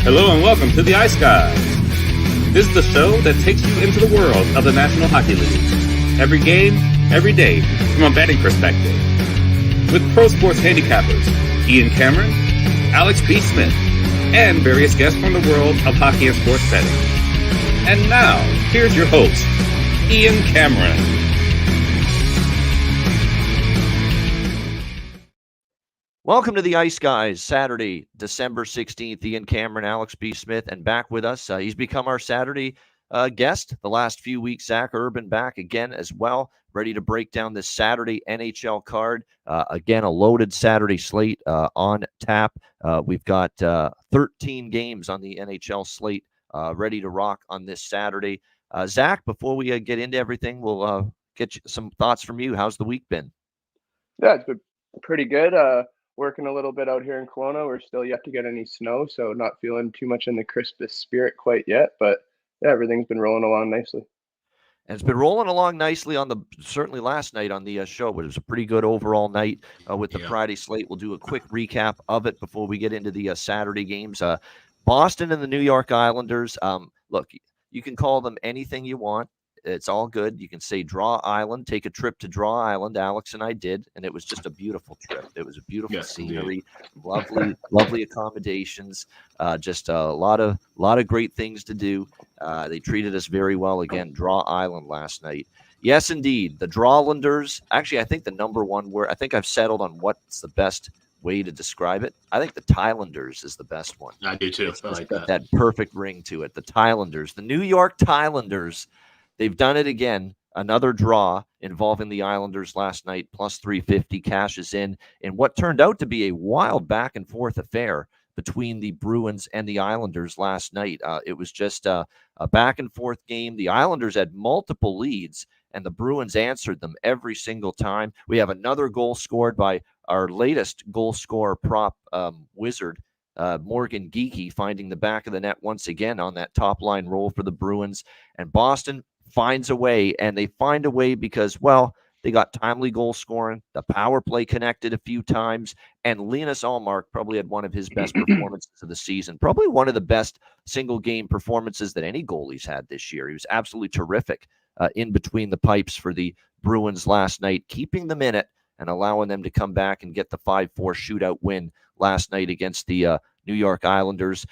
Hello and welcome to the Ice Guys. This is the show that takes you into the world of the National Hockey League. Every game, every day, from a betting perspective. With pro sports handicappers, Ian Cameron, Alex B. Smith, and various guests from the world of hockey and sports betting. And now, here's your host, Ian Cameron. Welcome to the Ice Guys, Saturday, December 16th. Ian Cameron, Alex B. Smith, and back with us. He's become our Saturday guest the last few weeks. Zach Urban back again as well, ready to break down this Saturday NHL card. Again, a loaded Saturday slate on tap. We've got 13 games on the NHL slate ready to rock on this Saturday. Zach, before we get into everything, we'll get some thoughts from you. How's the week been? Yeah, it's been pretty good. Working a little bit out here in Kelowna. We're still yet to get any snow, so not feeling too much in the Christmas spirit quite yet. But yeah, everything's been rolling along nicely. And it's been rolling along nicely on certainly last night on the show, but it was a pretty good overall night with the Friday slate. We'll do a quick recap of it before we get into the Saturday games. Boston and the New York Islanders. Look, you can call them anything you want. It's all good. You can say Draw Island, take a trip to Draw Island. Alex and I did, and it was just a beautiful trip. It was a beautiful scenery, lovely accommodations, just a lot of great things to do. They treated us very well. Again, Draw Island last night. Yes, indeed. The Drawlanders, actually, I think the number one word, I think I've settled on what's the best way to describe it. I think the Thailanders is the best one. I do too. I like that perfect ring to it. The Thailanders, the New York Thailanders. They've done it again. Another draw involving the Islanders last night, plus 350 cashes in what turned out to be a wild back and forth affair between the Bruins and the Islanders last night. It was just a back and forth game. The Islanders had multiple leads, and the Bruins answered them every single time. We have another goal scored by our latest goal scorer prop wizard, Morgan Geekie, finding the back of the net once again on that top line roll for the Bruins. And Boston finds a way, and they find a way because, well, they got timely goal scoring. The power play connected a few times, and Linus Ullmark probably had one of his best performances of the season, probably one of the best single-game performances that any goalie's had this year. He was absolutely terrific in between the pipes for the Bruins last night, keeping them in it and allowing them to come back and get the 5-4 shootout win last night against the New York Islanders.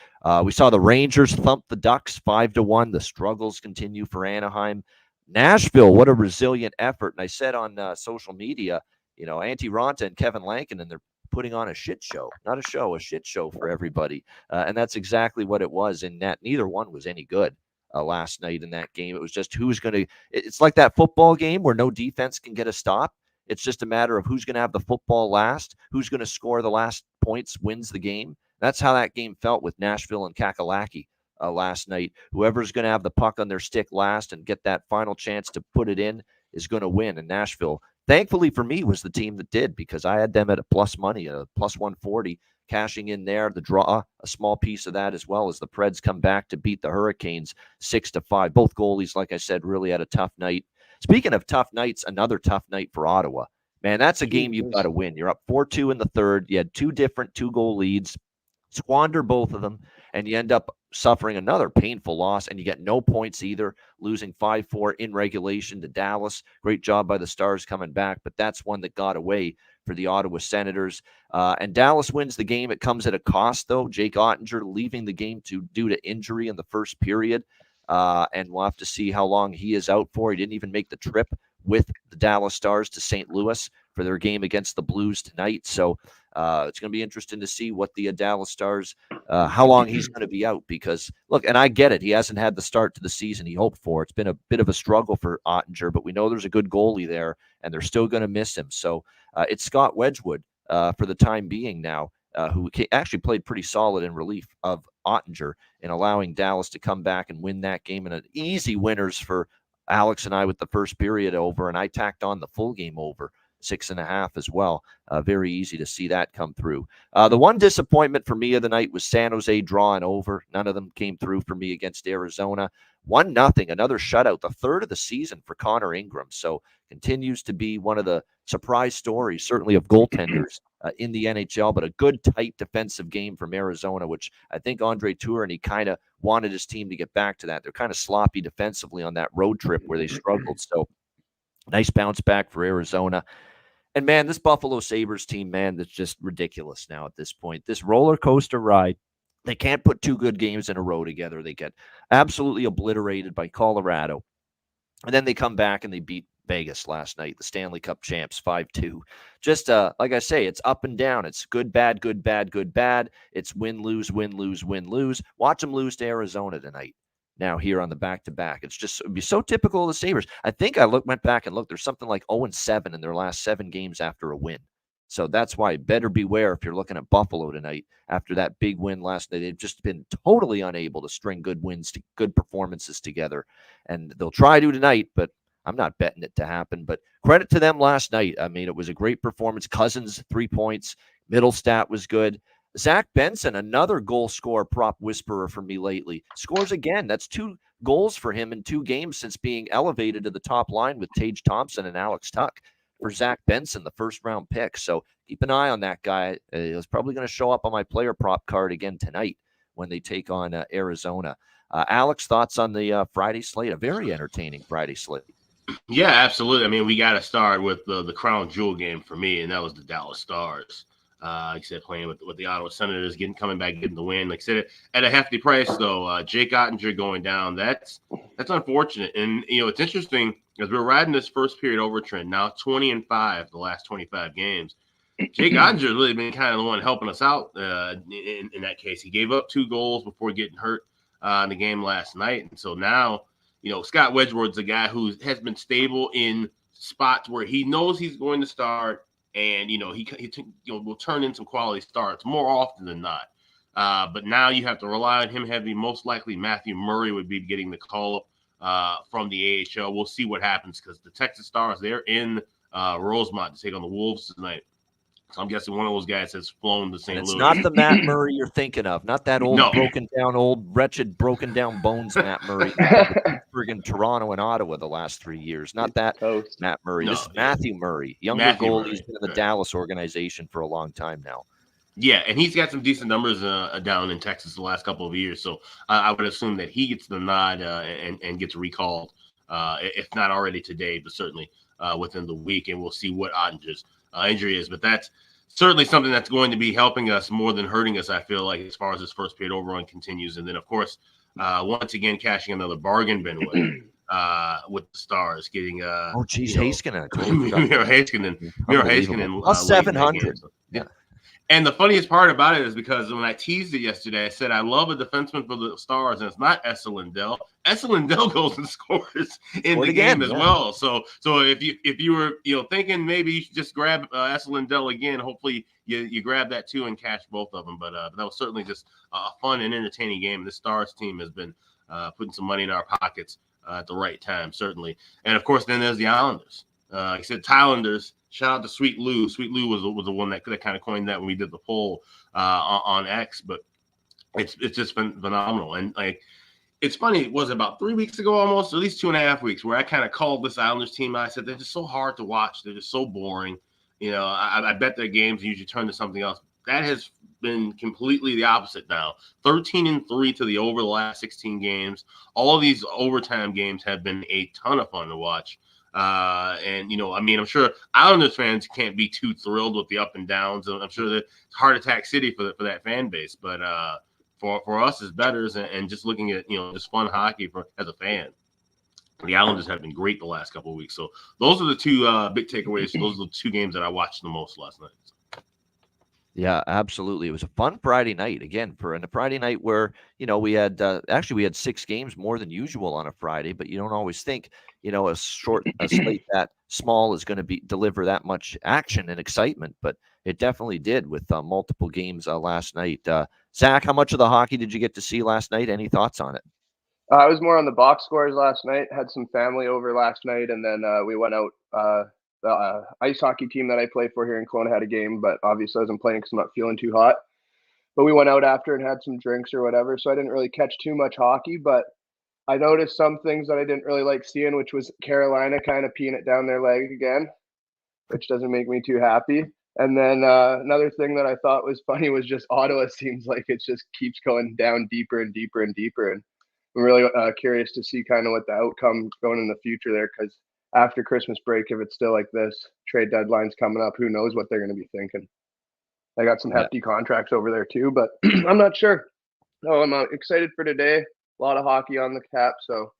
We saw the Rangers thump the Ducks 5-1. The struggles continue for Anaheim. Nashville, what a resilient effort. And I said on social media, Antti Raanta and Kevin Lankinen, they're putting on a shit show. Not a show, a shit show for everybody. And that's exactly what it was. And neither one was any good last night in that game. It was just who's going to – it's like that football game where no defense can get a stop. It's just a matter of who's going to have the football last, who's going to score the last points wins the game. That's how that game felt with Nashville and Kakalaki last night. Whoever's going to have the puck on their stick last and get that final chance to put it in is going to win. And Nashville, thankfully for me, was the team that did, because I had them at a plus money, a plus 140, cashing in there. The draw, a small piece of that, as well as the Preds come back to beat the Hurricanes 6-5. Both goalies, like I said, really had a tough night. Speaking of tough nights, another tough night for Ottawa. Man, that's a game you've got to win. You're up 4-2 in the third. You had two different two-goal leads. Squander both of them, and you end up suffering another painful loss, and you get no points either, losing 5-4 in regulation to Dallas. Great job by the Stars coming back, but that's one that got away for the Ottawa Senators. And Dallas wins the game. It comes at a cost, though. Jake Ottinger leaving the game due to injury in the first period, and we'll have to see how long he is out for. He didn't even make the trip with the Dallas Stars to St. Louis for their game against the Blues tonight. So it's going to be interesting to see what the Dallas Stars, how long he's going to be out, because, look, and I get it, he hasn't had the start to the season he hoped for. It's been a bit of a struggle for Ottinger, but we know there's a good goalie there, and they're still going to miss him. So it's Scott Wedgwood for the time being now, who actually played pretty solid in relief of Ottinger in allowing Dallas to come back and win that game, and an easy winners for Alex and I with the first period over, and I tacked on the full game over 6.5 as well. Very easy to see that come through. The one disappointment for me of the night was San Jose drawing over. None of them came through for me against Arizona. 1-0, another shutout, the third of the season for Connor Ingram. So continues to be one of the surprise stories, certainly of goaltenders in the NHL, but a good, tight defensive game from Arizona, which I think Andre Tourigny kind of wanted his team to get back to that. They're kind of sloppy defensively on that road trip where they struggled. So nice bounce back for Arizona. And, man, this Buffalo Sabres team, man, that's just ridiculous now at this point. This roller coaster ride, they can't put 2 good games in a row together. They get absolutely obliterated by Colorado. And then they come back and they beat Vegas last night, the Stanley Cup champs, 5-2. Just like I say, it's up and down. It's good, bad, good, bad, good, bad. It's win, lose, win, lose, win, lose. Watch them lose to Arizona tonight. Now here on the back-to-back. It'd be so typical of the Sabres. I think I went back and looked. There's something like 0-7 in their last 7 games after a win. So that's why better beware if you're looking at Buffalo tonight after that big win last night. They've just been totally unable to string good wins, good performances together. And they'll try to tonight, but I'm not betting it to happen. But credit to them last night. I mean, it was a great performance. Cousins, 3 points. Middlestat was good. Zach Benson, another goal scorer prop whisperer for me lately, scores again. That's 2 goals for him in 2 games since being elevated to the top line with Tage Thompson and Alex Tuck for Zach Benson, the first-round pick. So keep an eye on that guy. He's probably going to show up on my player prop card again tonight when they take on Arizona. Alex, thoughts on the Friday slate? A very entertaining Friday slate. Yeah, absolutely. I mean, we got to start with the crown jewel game for me, and that was the Dallas Stars. Like I said, playing with the Ottawa Senators, coming back, getting the win. Like I said, at a hefty price, though. Jake Ottinger going down. That's unfortunate. And, it's interesting as we're riding this first period overtrend, now 20-5 the last 25 games. Jake Ottinger really been kind of the one helping us out in that case. He gave up 2 goals before getting hurt in the game last night. And so now, Scott Wedgwood's a guy who has been stable in spots where he knows he's going to start. And, he will turn in some quality starts more often than not. But now you have to rely on him heavy. Most likely Matthew Murray would be getting the call up from the AHL. We'll see what happens because the Texas Stars, they're in Rosemont to take on the Wolves tonight. So I'm guessing one of those guys has flown to St. Louis. It's not the Matt Murray you're thinking of. Not that old, wretched, broken down bones Matt Murray. Friggin' Toronto and Ottawa the last 3 years. Not that Matt Murray. This is Matthew Murray. Younger goalie. He's been in the Dallas organization for a long time now. Yeah, and he's got some decent numbers down in Texas the last couple of years. So I would assume that he gets the nod and gets recalled, if not already today, but certainly within the week. And we'll see what Ottinger's injury is. But that's certainly something that's going to be helping us more than hurting us, I feel like, as far as this first period overrun continues. And then, of course, once again, cashing another bargain bin with the Stars, getting Heiskanen. Miro Heiskanen plus 700. Yeah. And the funniest part about it is because when I teased it yesterday, I said I love a defenseman for the Stars, and it's not Esa Lindell. Esa Lindell goes and scores in the game as well. So if you were thinking maybe you should just grab Esa Lindell again, hopefully you grab that too and catch both of them. But that was certainly just a fun and entertaining game. The Stars team has been putting some money in our pockets at the right time, certainly. And of course, then there's the Islanders. Like I said, Thailanders. Shout out to Sweet Lou. Sweet Lou was the one that kind of coined that when we did the poll on X. But it's just been phenomenal. And it's funny. It was about 3 weeks ago, almost, at least 2.5 weeks, where I kind of called this Islanders team. I said they're just so hard to watch. They're just so boring. I bet their games usually turn to something else. That has been completely the opposite now. 13-3 to the over the last 16 games. All of these overtime games have been a ton of fun to watch. I'm sure Islanders fans can't be too thrilled with the up and downs. I'm sure that it's heart attack city for that fan base, but for us as bettors and just looking at just fun hockey as a fan, the Islanders have been great the last couple of weeks. So those are the 2 big takeaways. Those are the 2 games that I watched the most last night. Yeah, absolutely. It was a fun Friday night again for a Friday night where, we had 6 games more than usual on a Friday, but you don't always think, a slate that small is going to deliver that much action and excitement, but it definitely did with multiple games last night. Zach, how much of the hockey did you get to see last night? Any thoughts on it? I was more on the box scores last night. Had some family over last night, and then we went out. The ice hockey team that I play for here in Kelowna had a game, but obviously I wasn't playing because I'm not feeling too hot. But we went out after and had some drinks or whatever, so I didn't really catch too much hockey. But I noticed some things that I didn't really like seeing, which was Carolina kind of peeing it down their leg again. which doesn't make me too happy. And then another thing that I thought was funny was just Ottawa seems like it just keeps going down deeper and deeper and deeper. And I'm really curious to see kind of what the outcome going in the future there, because after Christmas break, if it's still like this, trade deadline's coming up, who knows what they're going to be thinking. I got some hefty contracts over there too, but I'm not sure. Oh, I'm excited for today. A lot of hockey on the cap, so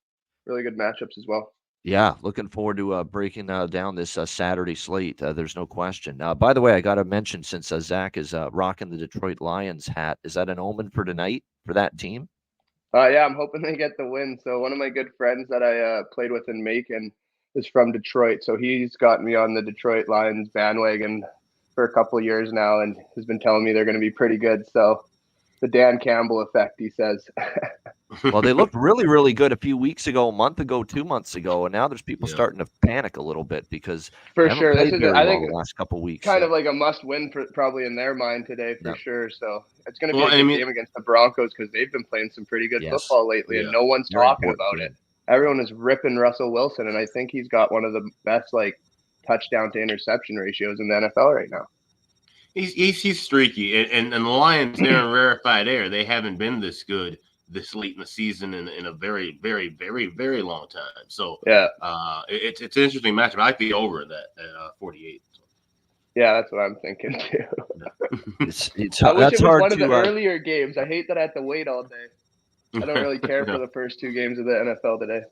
really good matchups as well. Yeah, looking forward to breaking down this Saturday slate. There's no question. By the way, I got to mention, since Zach is rocking the Detroit Lions hat, is that an omen for tonight for that team? Yeah, I'm hoping they get the win. So one of my good friends that I played with in Macon is from Detroit. So he's got me on the Detroit Lions bandwagon for a couple of years now and has been telling me they're going to be pretty good. So the Dan Campbell effect, he says. Well, they looked really, really good a few weeks ago, a month ago, 2 months ago, and now there's people starting to panic a little bit because for sure this is I think the last couple of weeks. Kind of like a must-win probably in their mind today for sure. So it's going to be a good game against the Broncos because they've been playing some pretty good football lately, and no one's talking about it. Everyone is ripping Russell Wilson, and I think he's got one of the best touchdown to interception ratios in the NFL right now. He's streaky, and the Lions, they're in rarefied air. They haven't been this good this late in the season in a very, very, very, very long time. So it's an interesting matchup. I like the over that at 48. Yeah, that's what I'm thinking too. it's I wish that's it was hard one of to, the earlier games. I hate that I have to wait all day. I don't really care for the first two games of the NFL today.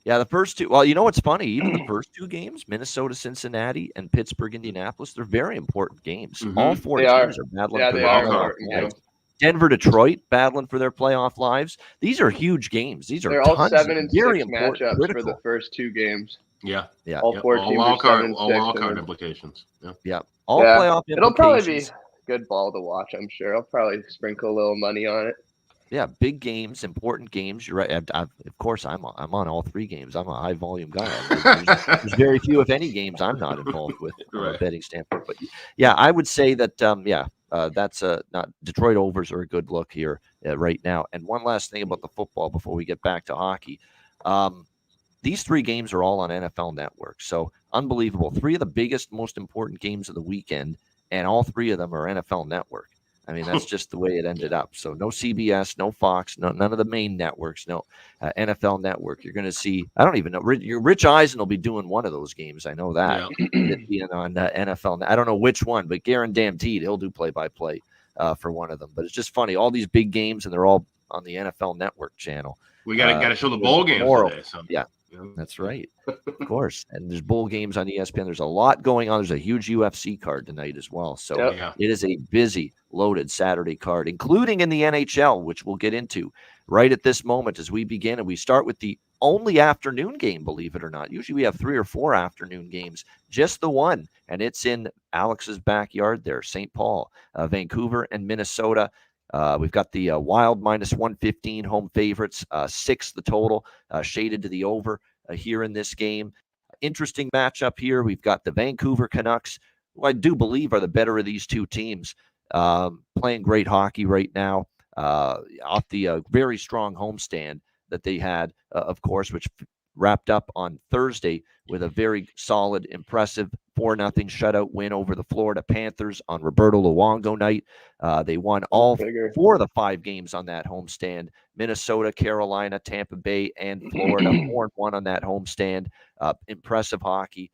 Yeah, the first two. Well, you know what's funny? Even the first two games, Minnesota, Cincinnati, and Pittsburgh, Indianapolis, they're very important games. Mm-hmm. All four teams are battling for their playoff lives. Denver, Detroit, battling for their playoff lives. These are huge games. They're all 7 and 6 matchups critical for the first two games. Yeah. All four teams all wild card implications. Yeah. All playoff implications. It'll probably be good ball to watch, I'm sure. I'll probably sprinkle a little money on it. Yeah, big games, important games. You're right. Of course, I'm on all three games. I'm a high volume guy. There's very few, if any, games I'm not involved with from a betting standpoint. But yeah, I would say that that's not Detroit overs are a good look here right now. And one last thing about the football before we get back to hockey. These three games are all on NFL Network. So unbelievable. 3 of the biggest, most important games of the weekend, and all 3 of them are NFL Network. I mean, that's just the way it ended up. So no CBS, no Fox, none of the main networks, no NFL Network. You're going to see, I don't even know, Rich Eisen will be doing one of those games. I know that. Being on NFL. I don't know which one, but guaranteed he'll do play-by-play for one of them. But it's just funny. All these big games, and they're all on the NFL Network channel. We got to show the bowl games today. So. Yeah. That's right. Of course. And there's bowl games on ESPN. There's a lot going on. There's a huge UFC card tonight as well. So it is a busy, loaded Saturday card, including in the NHL, which we'll get into right at this moment as we begin. And we start with the only afternoon game, believe it or not. Usually we have 3 or 4 afternoon games, just the one. And it's in Alex's backyard there, St. Paul, Vancouver, and Minnesota. We've got the Wild -115 home favorites, 6 the total, shaded to the over here in this game. Interesting matchup here. We've got the Vancouver Canucks, who I do believe are the better of these two teams, playing great hockey right now off the very strong homestand that they had, of course, which wrapped up on Thursday with a very solid, impressive 4-0 shutout win over the Florida Panthers on Roberto Luongo night. They won all 4 of the 5 games on that homestand. Minnesota, Carolina, Tampa Bay, and Florida 4-1 on that homestand. Impressive hockey.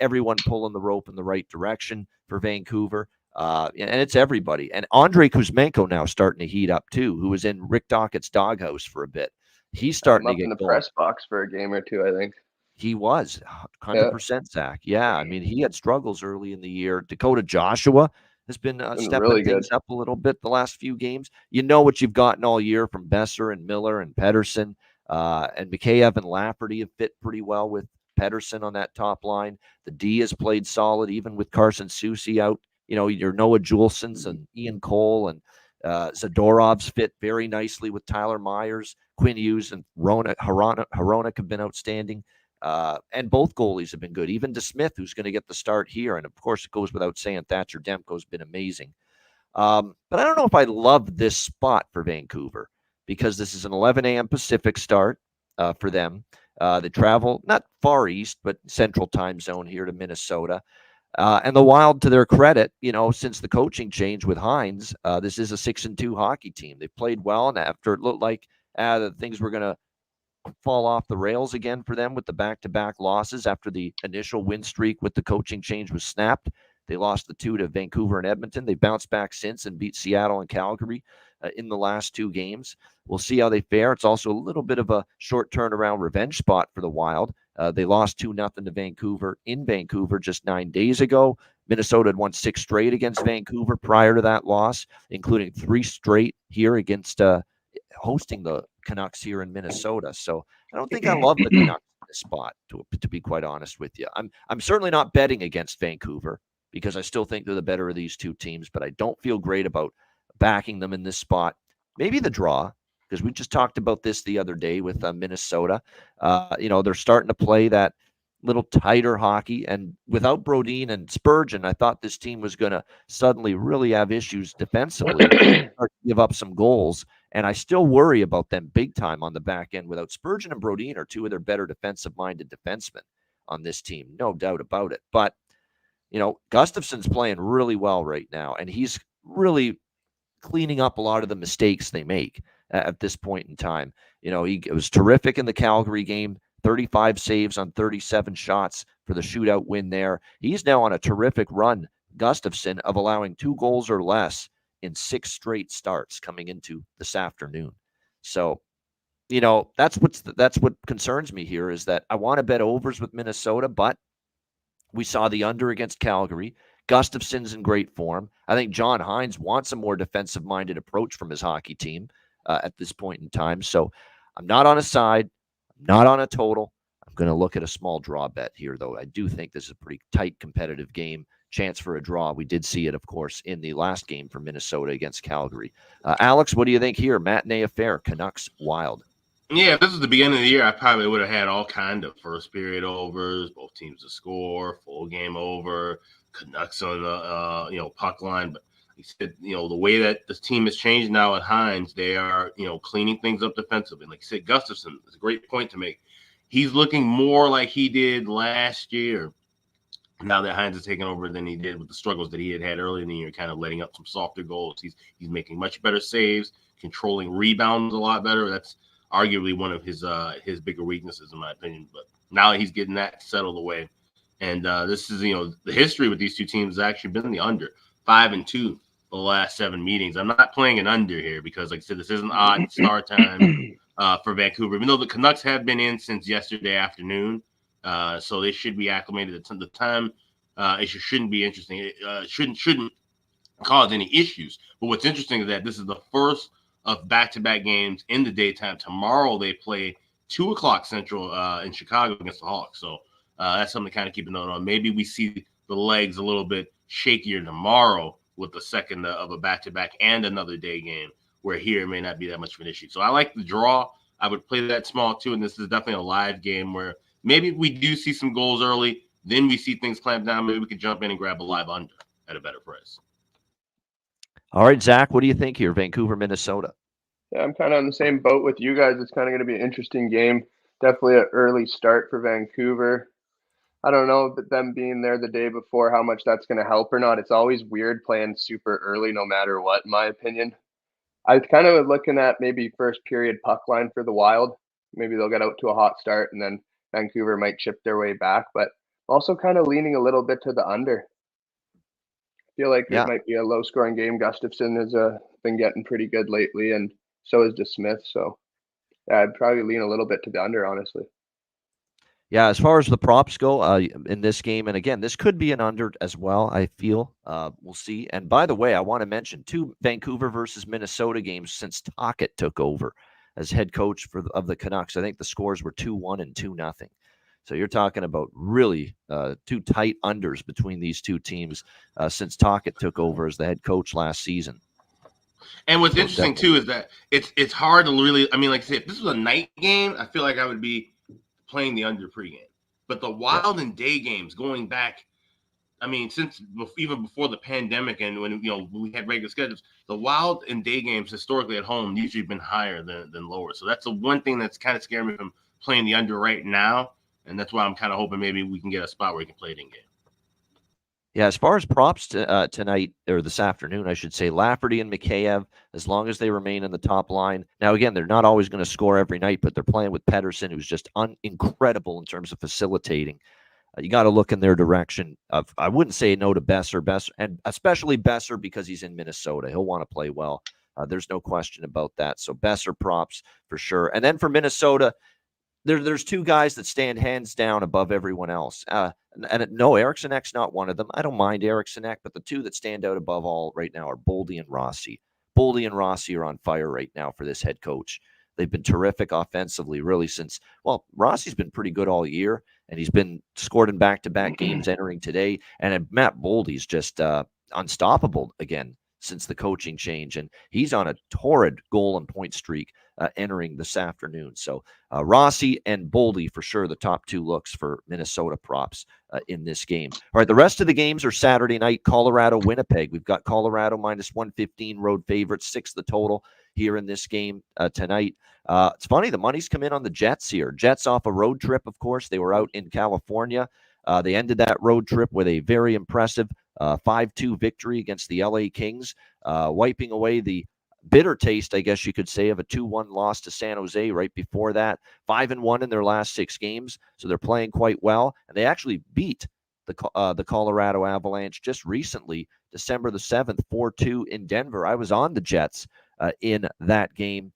Everyone pulling the rope in the right direction for Vancouver. And it's everybody. And Andrei Kuzmenko now starting to heat up too, who was in Rick Dockett's doghouse for a bit. He's starting to get in the going. press box for a game or two, I think. He was 100%, Zach. Yeah, I mean, he had struggles early in the year. Dakota Joshua has been stepping really things up a little bit the last few games. You know what you've gotten all year from Besser and Miller and Pedersen. And Mikheyev and Lafferty have fit pretty well with Pedersen on that top line. The D has played solid, even with Carson Soucy out. You know, your Noah Juulsens and Ian Cole and Zadorov's fit very nicely with Tyler Myers. Quinn Hughes and Hronek have been outstanding. And both goalies have been good. Even DeSmith, who's going to get the start here. And, of course, it goes without saying, Thatcher Demko's been amazing. But I don't know if I love this spot for Vancouver because this is an 11 a.m. Pacific start for them. They travel not far east, but central time zone here to Minnesota. And the Wild, to their credit, since the coaching change with Hughes, this is a 6-2 hockey team. They've played well, and after it looked like things were going to fall off the rails again for them with the back-to-back losses after the initial win streak with the coaching change was snapped. They lost the 2 to Vancouver and Edmonton. They bounced back since and beat Seattle and Calgary in the last 2 games. We'll see how they fare. It's also a little bit of a short turnaround revenge spot for the Wild. They lost 2-0 to Vancouver in Vancouver just 9 days ago. Minnesota had won 6 straight against Vancouver prior to that loss, including 3 straight here against hosting the Canucks here in Minnesota. So I don't think I love the Canucks in this spot, to be quite honest with you. I'm certainly not betting against Vancouver because I still think they're the better of these 2 teams, but I don't feel great about backing them in this spot. Maybe the draw, because we just talked about this the other day with Minnesota. They're starting to play that little tighter hockey, and without Brodin and Spurgeon, I thought this team was going to suddenly really have issues defensively, start to give up some goals, and I still worry about them big time on the back end. Without Spurgeon and Brodin are 2 of their better defensive-minded defensemen on this team, no doubt about it. But Gustafsson's playing really well right now, and he's really cleaning up a lot of the mistakes they make at this point in time. He was terrific in the Calgary game, 35 saves on 37 shots for the shootout win there. He's now on a terrific run, Gustafsson, of allowing 2 goals or less in 6 straight starts coming into this afternoon. So, that's what concerns me here, is that I want to bet overs with Minnesota, but we saw the under against Calgary. Gustafsson's in great form. I think John Hines wants a more defensive-minded approach from his hockey team at this point in time. So I'm not on a side. I'm not on a total. I'm going to look at a small draw bet here, though. I do think this is a pretty tight, competitive game. Chance for a draw. We did see it, of course, in the last game for Minnesota against Calgary. Alex, what do you think here? Matinee affair, Canucks Wild. Yeah, if this is the beginning of the year, I probably would have had all kind of first period overs, both teams to score, full game over, Canucks on the puck line. But he said, the way that this team has changed now at Hines, they are cleaning things up defensively. Like you said, Gustafsson is a great point to make. He's looking more like he did last year. Now that Hines has taken over than he did with the struggles that he had early in the year, kind of letting up some softer goals. He's making much better saves, controlling rebounds a lot better. That's arguably one of his bigger weaknesses, in my opinion. But now he's getting that settled away. And this is, the history with these 2 teams has actually been the under, 5-2 the last 7 meetings. I'm not playing an under here because, like I said, this is an odd start time for Vancouver, even though the Canucks have been in since yesterday afternoon. So they should be acclimated to the time. It shouldn't be interesting. It shouldn't cause any issues. But what's interesting is that this is the first of back-to-back games in the daytime. Tomorrow they play 2:00 Central in Chicago against the Hawks. So that's something to kind of keep a note on. Maybe we see the legs a little bit shakier tomorrow with the second of a back-to-back and another day game, where here it may not be that much of an issue. So I like the draw. I would play that small too, and this is definitely a live game where maybe we do see some goals early, then we see things clamp down. Maybe we could jump in and grab a live under at a better price. All right, Zach, what do you think here? Vancouver, Minnesota. Yeah, I'm kind of on the same boat with you guys. It's kind of going to be an interesting game. Definitely an early start for Vancouver. I don't know, but them being there the day before, how much that's going to help or not. It's always weird playing super early, no matter what, in my opinion. I kind of was looking at maybe first period puck line for the Wild. Maybe they'll get out to a hot start and then Vancouver might chip their way back. But also kind of leaning a little bit to the under. I feel like it might be a low-scoring game. Gustafsson has been getting pretty good lately, and so is DeSmith. So yeah, I'd probably lean a little bit to the under, honestly. Yeah, as far as the props go in this game, and again, this could be an under as well, I feel. We'll see. And by the way, I want to mention 2 Vancouver versus Minnesota games since Tocchet took over as head coach of the Canucks. I think the scores were 2-1 and 2-0. So you're talking about really 2 tight unders between these 2 teams since Tocchet took over as the head coach last season. And what's interesting, too, is that it's hard to really – I mean, like I said, if this was a night game, I feel like I would be playing the under pregame. But the Wild and day games going back, I mean, since even before the pandemic and when we had regular schedules, the Wild and day games historically at home usually been higher than lower. So that's the one thing that's kind of scaring me playing the under right now, and that's why I'm kind of hoping maybe we can get a spot where we can play it in game. Yeah, as far as props tonight, or this afternoon, I should say, Lafferty and Mikheyev, as long as they remain in the top line. Now, again, they're not always going to score every night, but they're playing with Pettersson, who's just incredible in terms of facilitating. You got to look in their direction. I wouldn't say no to Besser, and especially Besser because he's in Minnesota. He'll want to play well. There's no question about that. So Besser props for sure. And then for Minnesota, there's two guys that stand hands down above everyone else. No, Eriksson Ek's not one of them. I don't mind Eriksson Ek, but the two that stand out above all right now are Boldy and Rossi. Boldy and Rossi are on fire right now for this head coach. They've been terrific offensively, really, since, well, Rossi's been pretty good all year, and he's been scored in back-to-back games entering today. And Matt Boldy's just unstoppable again since the coaching change, and he's on a torrid goal and point streak entering this afternoon. So Rossi and Boldy for sure the top two looks for Minnesota props in this game. All right, the rest of the games are Saturday night. Colorado, Winnipeg. We've got Colorado minus 115 road favorites, 6 the total here in this game tonight. It's funny, the money's come in on the Jets here. Jets off a road trip, of course. They were out in California. They ended that road trip with a very impressive 5-2 victory against the LA Kings, wiping away the bitter taste, I guess you could say, of a 2-1 loss to San Jose right before that. 5-1 in their last 6 games, so they're playing quite well. And they actually beat the Colorado Avalanche just recently, December the 7th, 4-2 in Denver. I was on the Jets in that game.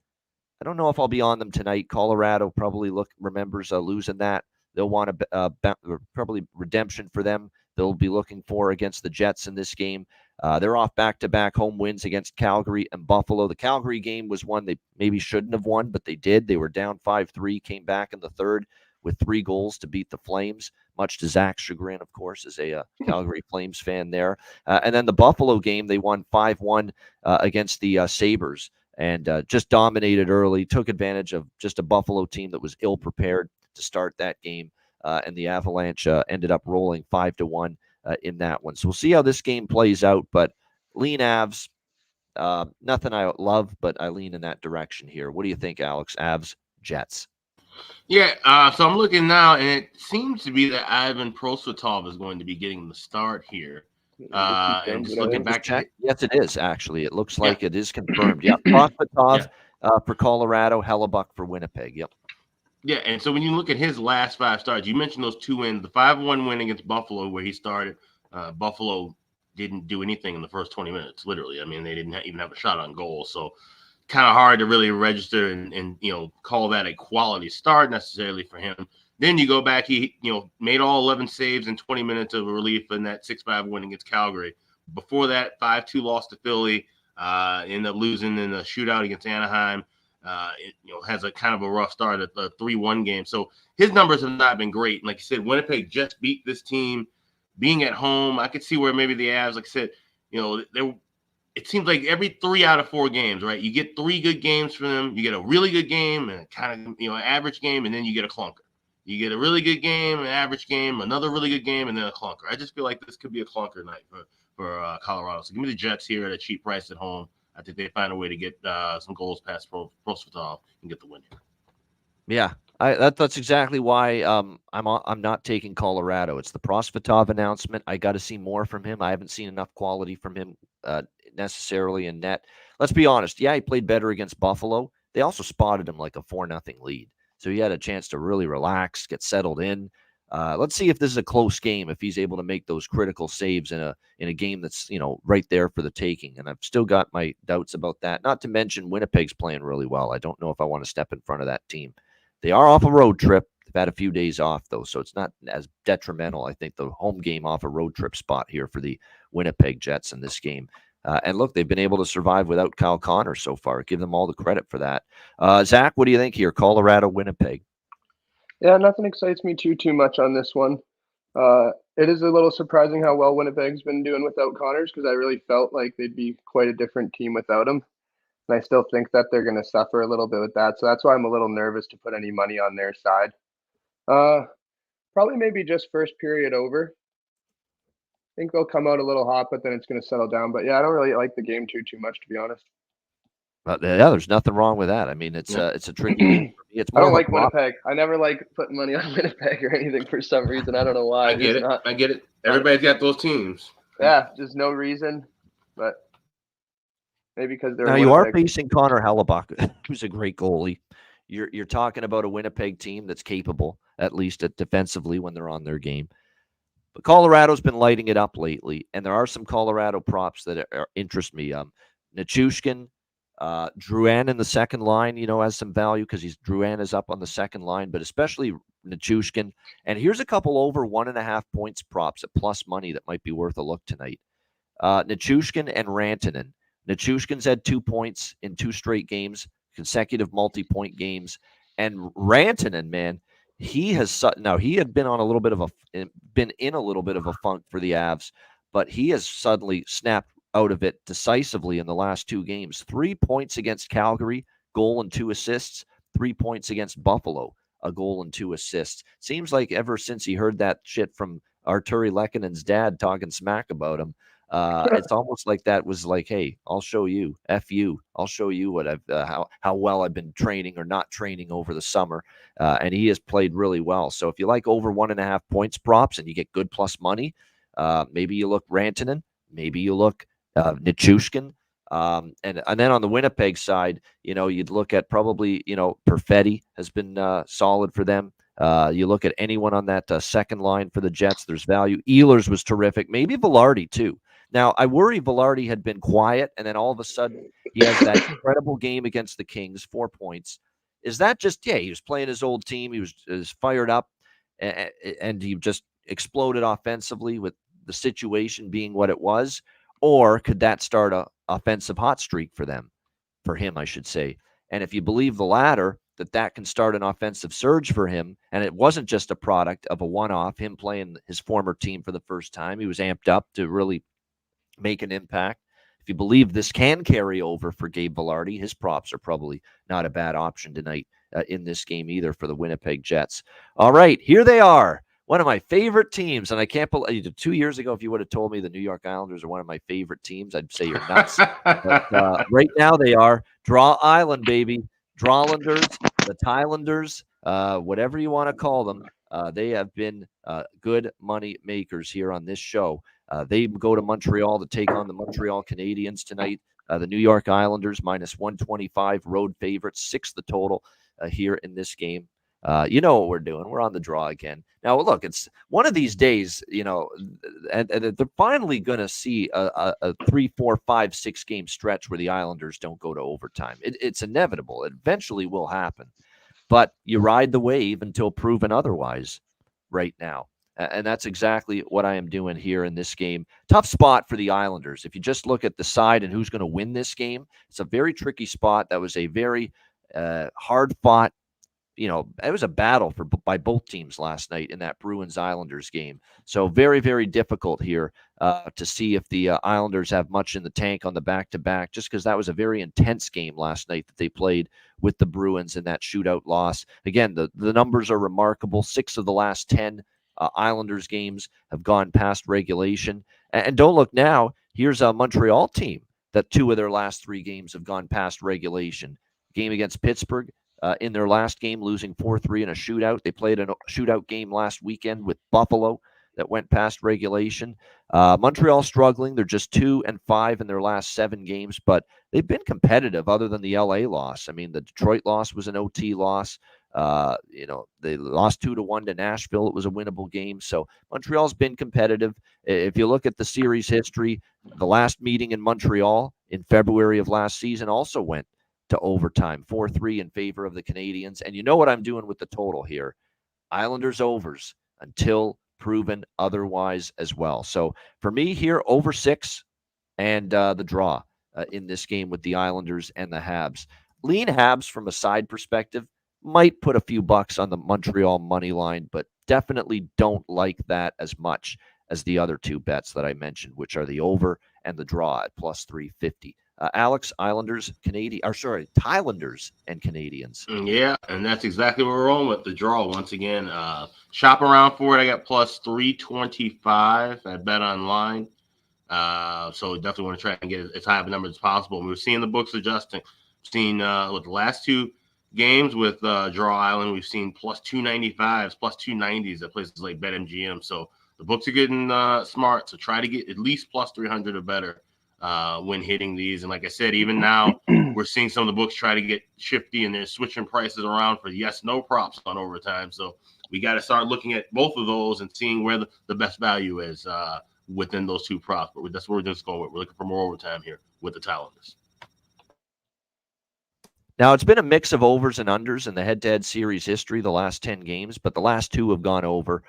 I don't know if I'll be on them tonight. Colorado probably remembers losing that. They'll want probably redemption for them. They'll be looking for against the Jets in this game. They're off back-to-back home wins against Calgary and Buffalo. The Calgary game was one they maybe shouldn't have won, but they did. They were down 5-3, came back in the third with 3 goals to beat the Flames, much to Zach's chagrin, of course, as a Calgary Flames fan there. And then the Buffalo game, they won 5-1 against the Sabres and just dominated early, took advantage of just a Buffalo team that was ill-prepared to start that game. And the Avalanche ended up rolling 5-1 in that one. So we'll see how this game plays out. But lean Avs, nothing I love, but I lean in that direction here. What do you think, Alex? Avs, Jets. Yeah, so I'm looking now, and it seems to be that Ivan Prosvetov is going to be getting the start here. And just looking back, yes, it is actually. It looks like it is confirmed. Yeah, Prosvetov for Colorado, Hellebuck for Winnipeg. Yep. Yeah, and so when you look at his last 5 starts, you mentioned those 2 wins. The 5-1 win against Buffalo, where he started. Buffalo didn't do anything in the first 20 minutes, literally. I mean, they didn't even have a shot on goal. So kind of hard to really register and call that a quality start necessarily for him. Then you go back, he made all 11 saves in 20 minutes of relief in that 6-5 win against Calgary. Before that, 5-2 loss to Philly, ended up losing in a shootout against Anaheim. Has a kind of a rough start at the 3-1 game. So his numbers have not been great. And like you said, Winnipeg just beat this team. Being at home, I could see where maybe the Avs, like I said, it seems like every 3 out of 4 games, right? You get 3 good games from them. You get a really good game and kind of, an average game, and then you get a clunker. You get a really good game, an average game, another really good game, and then a clunker. I just feel like this could be a clunker night for Colorado. So give me the Jets here at a cheap price at home. I think they find a way to get some goals past Prosvetov and get the win here. Yeah, that's exactly why I'm not taking Colorado. It's the Prosvetov announcement. I got to see more from him. I haven't seen enough quality from him necessarily in net. Let's be honest. Yeah, he played better against Buffalo. They also spotted him like a 4-0 lead, so he had a chance to really relax, get settled in. Let's see if this is a close game, if he's able to make those critical saves in a game that's right there for the taking. And I've still got my doubts about that. Not to mention Winnipeg's playing really well. I don't know if I want to step in front of that team. They are off a road trip. They've had a few days off though, so it's not as detrimental. I think the home game off a road trip spot here for the Winnipeg Jets in this game. And look, they've been able to survive without Kyle Connor so far. Give them all the credit for that. Zach, what do you think here? Colorado, Winnipeg. Yeah, nothing excites me too much on this one. It is a little surprising how well Winnipeg's been doing without Connors, because I really felt like they'd be quite a different team without him. And I still think that they're going to suffer a little bit with that. So that's why I'm a little nervous to put any money on their side. Probably maybe just first period over. I think they'll come out a little hot, but then it's going to settle down. But yeah, I don't really like the game too much, to be honest. Yeah, there's nothing wrong with that. I mean, it's a tricky game for me. It's I more don't of a like prop. Winnipeg. I never like putting money on Winnipeg or anything for some reason. I don't know why. I get it. I get it. Everybody's got those teams. Yeah, just no reason. But maybe because they're Now in you are Winnipeg. facing Connor Hellebuck, who's a great goalie. You're talking about a Winnipeg team that's capable, at least at defensively when they're on their game. But Colorado's been lighting it up lately, and there are some Colorado props that interest me. Nichushkin, Drouin in the second line, has some value because Drouin is up on the second line, but especially Nichushkin. And here's a couple over 1.5 points props at plus money that might be worth a look tonight. Nichushkin and Rantanen. Nichushkin's had 2 points in 2 straight games, consecutive multi-point games, and Rantanen, man, he had been in a little bit of a funk for the Avs, but he has suddenly snapped out of it decisively in the last 2 games. 3 points against Calgary, goal and 2 assists. 3 points against Buffalo, a goal and 2 assists. Seems like ever since he heard that shit from Arturi Lekkonen's dad talking smack about him, it's almost like that was like, hey, I'll show you, F you. I'll show you what how well I've been training or not training over the summer. And he has played really well. So if you like over 1.5 points props and you get good plus money, maybe you look Rantanen, maybe you look Nichushkin. And then on the Winnipeg side, you'd look at probably, Perfetti has been solid for them. You look at anyone on that second line for the Jets, there's value. Ehlers was terrific. Maybe Velarde too. Now, I worry Velarde had been quiet, and then all of a sudden he has that incredible game against the Kings, 4 points. Is that just, he was playing his old team. He was fired up, and he just exploded offensively with the situation being what it was? Or could that start a offensive hot streak for him, I should say? And if you believe the latter, that can start an offensive surge for him, and it wasn't just a product of a one-off, him playing his former team for the first time. He was amped up to really make an impact. If you believe this can carry over for Gabe Velarde, his props are probably not a bad option tonight in this game either for the Winnipeg Jets. All right, here they are. One of my favorite teams, and I can't believe 2 years ago, if you would have told me the New York Islanders are one of my favorite teams, I'd say you're nuts. But right now they are. Draw Island, baby. Drawlanders, the Thailanders, whatever you want to call them. They have been good money makers here on this show. They go to Montreal to take on the Montreal Canadiens tonight. The New York Islanders minus 125 road favorites, 6 the total here in this game. You know what we're doing. We're on the draw again. Now, look, it's one of these days, and they're finally going to see a 3, 4, 5, 6 game stretch where the Islanders don't go to overtime. It's inevitable. It eventually will happen. But you ride the wave until proven otherwise right now. And that's exactly what I am doing here in this game. Tough spot for the Islanders. If you just look at the side and who's going to win this game, it's a very tricky spot. That was a very hard-fought, it was a battle by both teams last night in that Bruins-Islanders game. So very, very difficult here to see if the Islanders have much in the tank on the back-to-back, just because that was a very intense game last night that they played with the Bruins in that shootout loss. Again, the numbers are remarkable. 6 of the last 10 Islanders games have gone past regulation. And don't look now, here's a Montreal team that 2 of their last 3 games have gone past regulation. Game against Pittsburgh, in their last game, losing 4-3 in a shootout. They played a shootout game last weekend with Buffalo that went past regulation. Montreal struggling. They're just 2-5 in their last 7 games, but they've been competitive other than the LA loss. I mean, the Detroit loss was an OT loss. They lost 2-1 to Nashville. It was a winnable game. So Montreal's been competitive. If you look at the series history, the last meeting in Montreal in February of last season also went to overtime, 4-3 in favor of the Canadiens. And you know what I'm doing with the total here. Islanders overs until proven otherwise as well. So for me here, over 6 and the draw in this game with the Islanders and the Habs. Lean Habs from a side perspective, might put a few bucks on the Montreal money line, but definitely don't like that as much as the other 2 bets that I mentioned, which are the over and the draw at plus 350. Alex, Islanders, Thailanders and Canadiens. Yeah, and that's exactly what we're on with the draw once again. Shop around for it. I got plus 325 at Bet Online. So definitely want to try and get as high of a number as possible. And we're seeing the books adjusting. Seen with the last two games with Draw Island, we've seen plus 295s, plus 290s at places like BetMGM. So the books are getting smart. So try to get at least plus 300 or better when hitting these. And like I said, even now we're seeing some of the books try to get shifty and they're switching prices around for yes, no props on overtime. So we got to start looking at both of those and seeing where the best value is within those two props. But that's where we're just going with. We're looking for more overtime here with the Islanders. Now, it's been a mix of overs and unders in the head-to-head series history the last 10 games, but the last two have gone over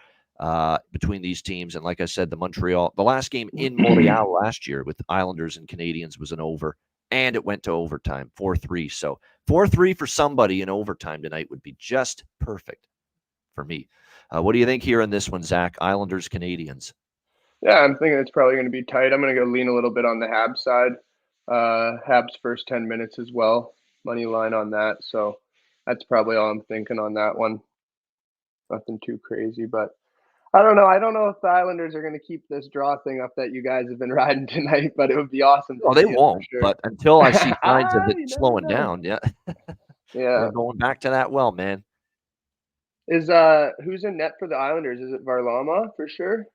between these teams. And like I said, the last game in Montreal last year with Islanders and Canadiens was an over, and it went to overtime, 4-3. So 4-3 for somebody in overtime tonight would be just perfect for me. What do you think here in this one, Zach? Islanders, Canadiens. Yeah, I'm thinking it's probably going to be tight. I'm going to go lean a little bit on the Habs side. Habs first 10 minutes as well. Money line on that. So that's probably all I'm thinking on that one. Nothing too crazy, but I don't know. I don't know if the Islanders are going to keep this draw thing up that you guys have been riding tonight, but it would be awesome. Oh, they won't. Sure. But until I see signs of it slowing know. down, yeah. Yeah. Going back to that well, man. Is who's in net for the Islanders? Is it Varlamov for sure?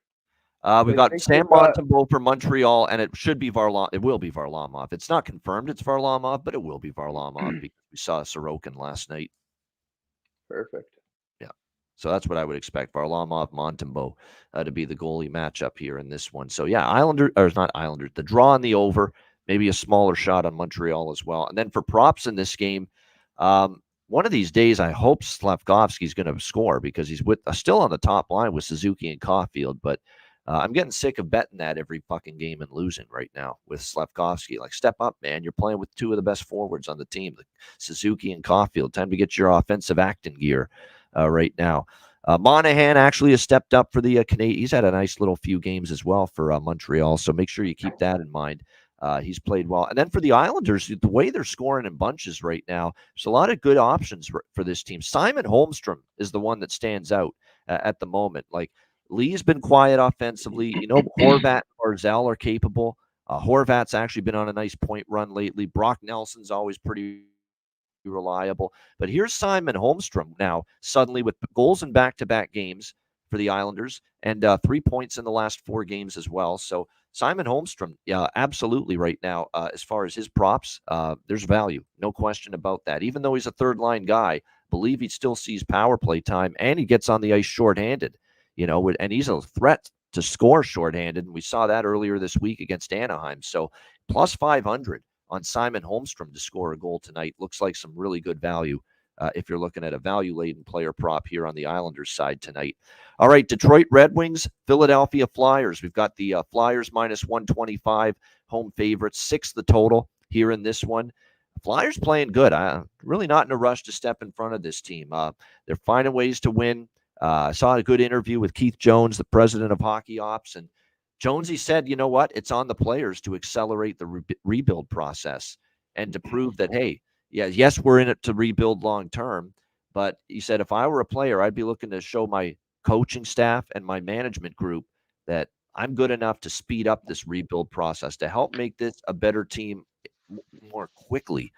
We've got Sam Montembeault for Montreal, and it should be Varlamov. It will be Varlamov. It's not confirmed it's Varlamov, but it will be Varlamov because we saw Sorokin last night. Perfect. Yeah. So that's what I would expect. Varlamov, Montembeault to be the goalie matchup here in this one. So, yeah, the draw on the over, maybe a smaller shot on Montreal as well. And then for props in this game, one of these days, I hope Slafkovsky's going to score because he's still on the top line with Suzuki and Caulfield. But I'm getting sick of betting that every fucking game and losing right now with Slafkovsky. Like, step up, man. You're playing with two of the best forwards on the team, Suzuki and Caulfield. Time to get your offensive acting gear right now. Monahan actually has stepped up for the Canadiens. He's had a nice little few games as well for Montreal, so make sure you keep that in mind. He's played well. And then for the Islanders, the way they're scoring in bunches right now, there's a lot of good options for this team. Simon Holmstrom is the one that stands out at the moment. Like, Lee's been quiet offensively. Horvat and Barzal are capable. Horvat's actually been on a nice point run lately. Brock Nelson's always pretty reliable. But here's Simon Holmstrom now, suddenly with goals in back-to-back games for the Islanders and 3 points in the last 4 games as well. So Simon Holmstrom, yeah, absolutely right now, as far as his props, there's value. No question about that. Even though he's a third-line guy, believe he still sees power play time, and he gets on the ice shorthanded, and he's a threat to score shorthanded, and we saw that earlier this week against Anaheim. So plus 500 on Simon Holmstrom to score a goal tonight looks like some really good value if you're looking at a value-laden player prop here on the Islanders side tonight. All right, Detroit Red Wings, Philadelphia Flyers. We've got the Flyers minus 125, home favorites, 6 the total here in this one. Flyers playing good. Really not in a rush to step in front of this team. They're finding ways to win. I saw a good interview with Keith Jones, the president of Hockey Ops, and Jonesy said, you know what? It's on the players to accelerate the rebuild process and to prove that, hey, yes, we're in it to rebuild long term. But he said, if I were a player, I'd be looking to show my coaching staff and my management group that I'm good enough to speed up this rebuild process to help make this a better team more quickly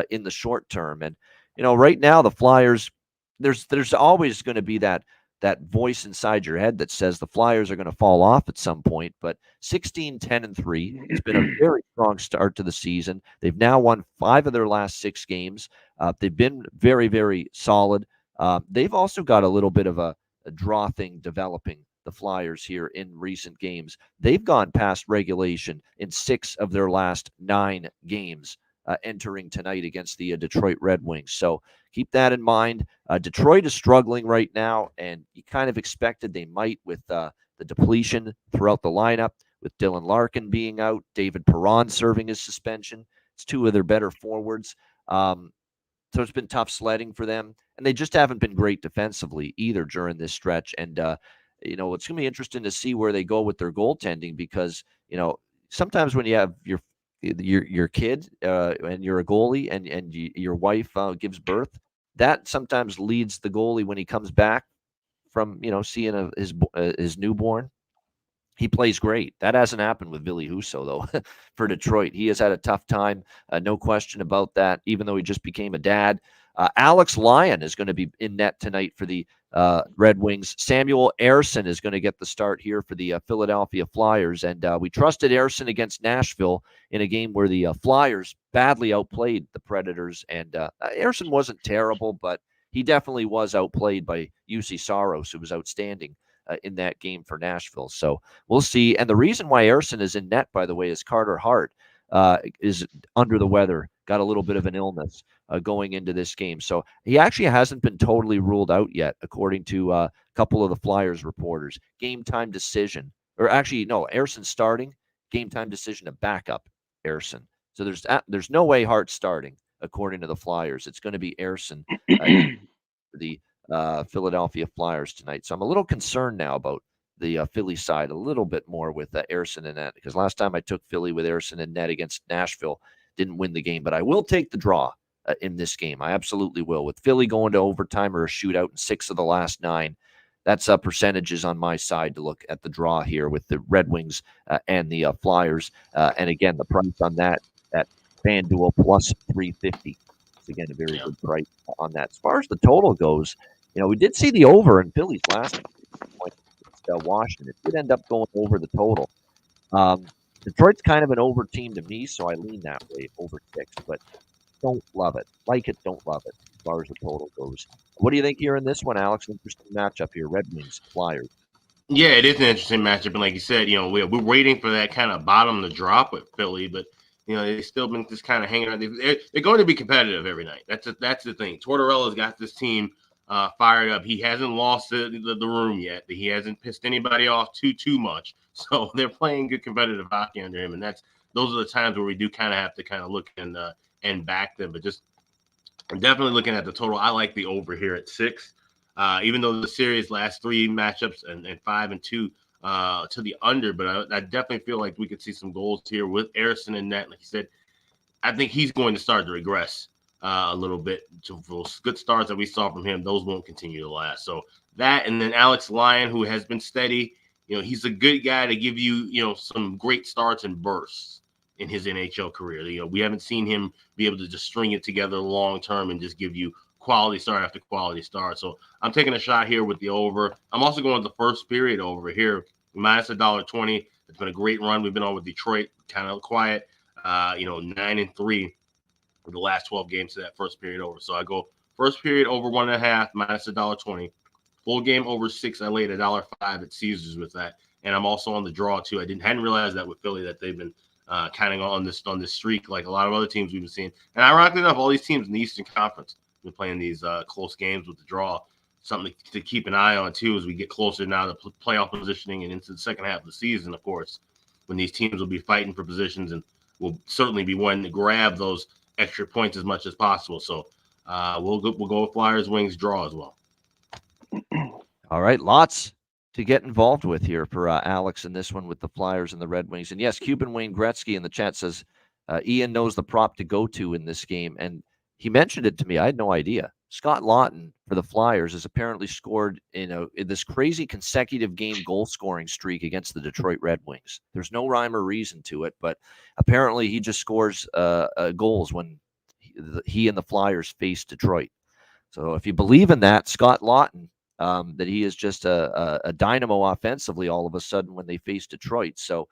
in the short term. And, right now the Flyers, there's always going to be that voice inside your head that says the Flyers are going to fall off at some point, but 16-10-3. It's been a very strong start to the season. They've now won 5 of their last 6 games. They've been very, very solid. They've also got a little bit of a draw thing developing, the Flyers here in recent games. They've gone past regulation in 6 of their last 9 games. Entering tonight against the Detroit Red Wings. So keep that in mind. Detroit is struggling right now, and you kind of expected they might with the depletion throughout the lineup, with Dylan Larkin being out, David Perron serving his suspension. It's 2 of their better forwards. So it's been tough sledding for them, and they just haven't been great defensively either during this stretch. And, it's going to be interesting to see where they go with their goaltending because, sometimes when you have your kid and you're a goalie and your wife gives birth, that sometimes leads the goalie when he comes back from seeing his newborn. He plays great. That hasn't happened with Ville Husso, though, for Detroit. He has had a tough time, no question about that, even though he just became a dad. Alex Lyon is going to be in net tonight for the Red Wings. Samuel Ersson is going to get the start here for the Philadelphia Flyers. And we trusted Ersson against Nashville in a game where the Flyers badly outplayed the Predators. And Ersson wasn't terrible, but he definitely was outplayed by UC Saros, who was outstanding in that game for Nashville. So we'll see. And the reason why Ersson is in net, by the way, is Carter Hart is under the weather, got a little bit of an illness going into this game. So he actually hasn't been totally ruled out yet, according to a couple of the Flyers reporters. Game time decision, or actually, no, Ersson starting, game time decision to backup Ersson. So there's no way Hart's starting, according to the Flyers. It's going to be Ersson for the Philadelphia Flyers tonight. So I'm a little concerned now about the Philly side a little bit more with Ersson in net, because last time I took Philly with Ersson in net against Nashville, didn't win the game. But I will take the draw in this game. I absolutely will. With Philly going to overtime or a shootout in 6 of the last 9, that's percentages on my side to look at the draw here with the Red Wings and the Flyers. And again, the price on that at FanDuel plus 350. It's again a very good price on that. As far as the total goes, we did see the over in Philly's last point against Washington. It did end up going over the total. Detroit's kind of an over team to me, so I lean that way, over 6. But don't love it. Like it, don't love it, as far as the total goes. What do you think here in this one, Alex? Interesting matchup here, Red Wings, Flyers. Yeah, it is an interesting matchup. And like you said, we're waiting for that kind of bottom to drop with Philly, but they've still been just kind of hanging out. They're going to be competitive every night. That's the thing. Tortorella's got this team fired up. He hasn't lost the room yet. He hasn't pissed anybody off too much. So they're playing good competitive hockey under him, and those are the times where we do kind of have to kind of look and back them. But just I'm definitely looking at the total. I like the over here at 6. Even though the series last 3 matchups and 5 and 2 to the under, but I definitely feel like we could see some goals here with Ersson in net. Like you said, I think he's going to start to regress a little bit. So those good starts that we saw from him, those won't continue to last. So that, and then Alex Lyon, who has been steady. He's a good guy to give you, some great starts and bursts in his NHL career. We haven't seen him be able to just string it together long term and just give you quality start after quality start. So I'm taking a shot here with the over. I'm also going with the first period over here, minus $1.20. It's been a great run. We've been on with Detroit, kind of quiet, 9-3 for the last 12 games to that first period over. So I go first period over 1.5, minus $1.20. Full game over 6. I laid $1.05 at Caesars with that. And I'm also on the draw too. I hadn't realized that with Philly, that they've been kind of on this streak like a lot of other teams we've been seeing. And ironically enough, all these teams in the Eastern Conference been playing these close games with the draw. Something to keep an eye on too as we get closer now to playoff positioning and into the second half of the season, of course, when these teams will be fighting for positions and will certainly be wanting to grab those extra points as much as possible. So we'll go with Flyers, Wings, draw as well. All right, lots to get involved with here for Alex in this one with the Flyers and the Red Wings. And yes, Cuban Wayne Gretzky in the chat says Ian knows the prop to go to in this game. And he mentioned it to me. I had no idea. Scott Laughton for the Flyers has apparently scored in this crazy consecutive game goal scoring streak against the Detroit Red Wings. There's no rhyme or reason to it, but apparently he just scores goals when he and the Flyers face Detroit. So if you believe in that, Scott Laughton, that he is just a dynamo offensively all of a sudden when they face Detroit. So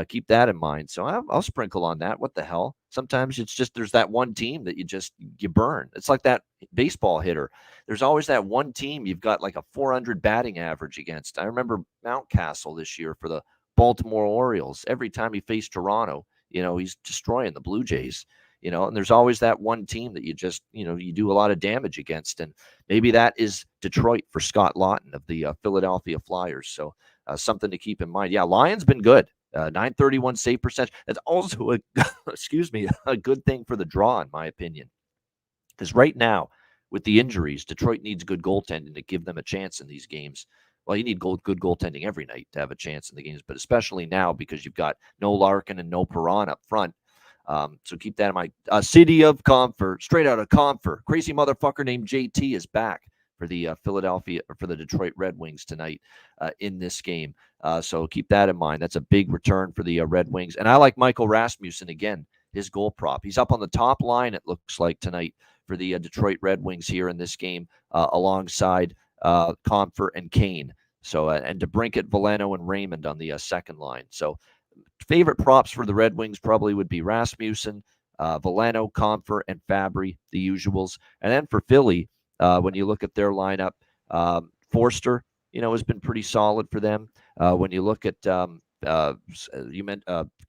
keep that in mind. So I'll sprinkle on that. What the hell? Sometimes it's just there's that one team that you burn. It's like that baseball hitter. There's always that one team you've got like a 400 batting average against. I remember Mountcastle this year for the Baltimore Orioles. Every time he faced Toronto, he's destroying the Blue Jays. And there's always that one team that you just, you do a lot of damage against. And maybe that is Detroit for Scott Laughton of the Philadelphia Flyers. So something to keep in mind. Yeah, Lion's been good. 931 save percentage. That's also a good thing for the draw, in my opinion. Because right now, with the injuries, Detroit needs good goaltending to give them a chance in these games. Well, you need good goaltending every night to have a chance in the games, but especially now because you've got no Larkin and no Perron up front. So keep that in mind. City of Comfort, straight out of Comfort. Crazy motherfucker named JT is back for the for the Detroit Red Wings tonight in this game. So keep that in mind. That's a big return for the Red Wings. And I like Michael Rasmussen again, his goal prop. He's up on the top line, it looks like, tonight for the Detroit Red Wings here in this game, alongside Comfort and Kane. So, and DeBrincat, Veleno, and Raymond on the second line. So favorite props for the Red Wings probably would be Rasmussen, Veleno, Comfort, and Fabry, the usuals. And then for Philly, when you look at their lineup, Forster, has been pretty solid for them. When you look at,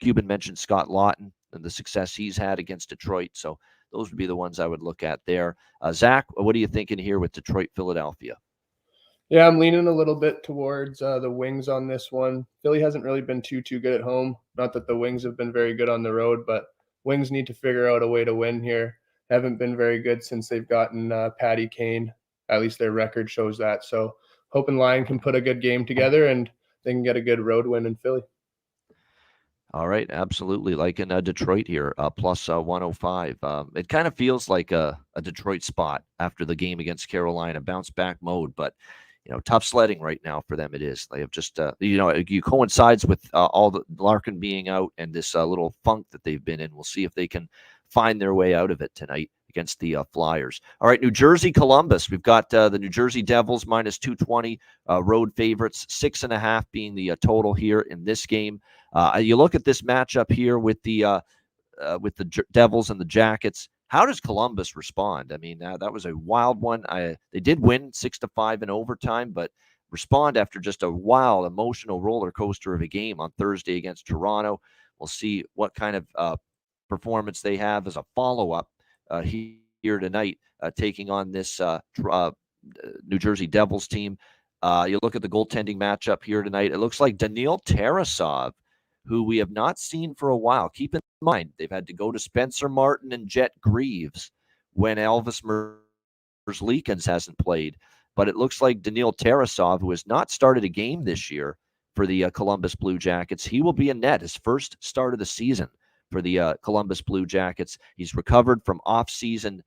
Cuban mentioned Scott Lawton and the success he's had against Detroit. So those would be the ones I would look at there. Zach, what are you thinking here with Detroit, Philadelphia? Yeah, I'm leaning a little bit towards the Wings on this one. Philly hasn't really been too good at home. Not that the Wings have been very good on the road, but Wings need to figure out a way to win here. Haven't been very good since they've gotten Patty Kane. At least their record shows that. So hoping Lion can put a good game together and they can get a good road win in Philly. All right, absolutely. Like in Detroit here, plus 105. It kind of feels like a Detroit spot after the game against Carolina, bounce back mode, but tough sledding right now for them. It is. They have just, you coincides with all the Larkin being out and this little funk that they've been in. We'll see if they can find their way out of it tonight against the Flyers. All right, New Jersey, Columbus. We've got the New Jersey Devils minus 220, road favorites, 6.5 being the total here in this game. You look at this matchup here with the Devils and the Jackets. How does Columbus respond? I mean, that was a wild one. They did win 6-5 in overtime, but respond after just a wild, emotional roller coaster of a game on Thursday against Toronto. We'll see what kind of performance they have as a follow-up here tonight, taking on this New Jersey Devils team. You look at the goaltending matchup here tonight. It looks like Daniil Tarasov, who we have not seen for a while. Keep in mind, they've had to go to Spencer Martin and Jet Greaves when Elvis Merzlikins hasn't played. But it looks like Daniil Tarasov, who has not started a game this year for the Columbus Blue Jackets, he will be in net, his first start of the season for the Columbus Blue Jackets. He's recovered from off-season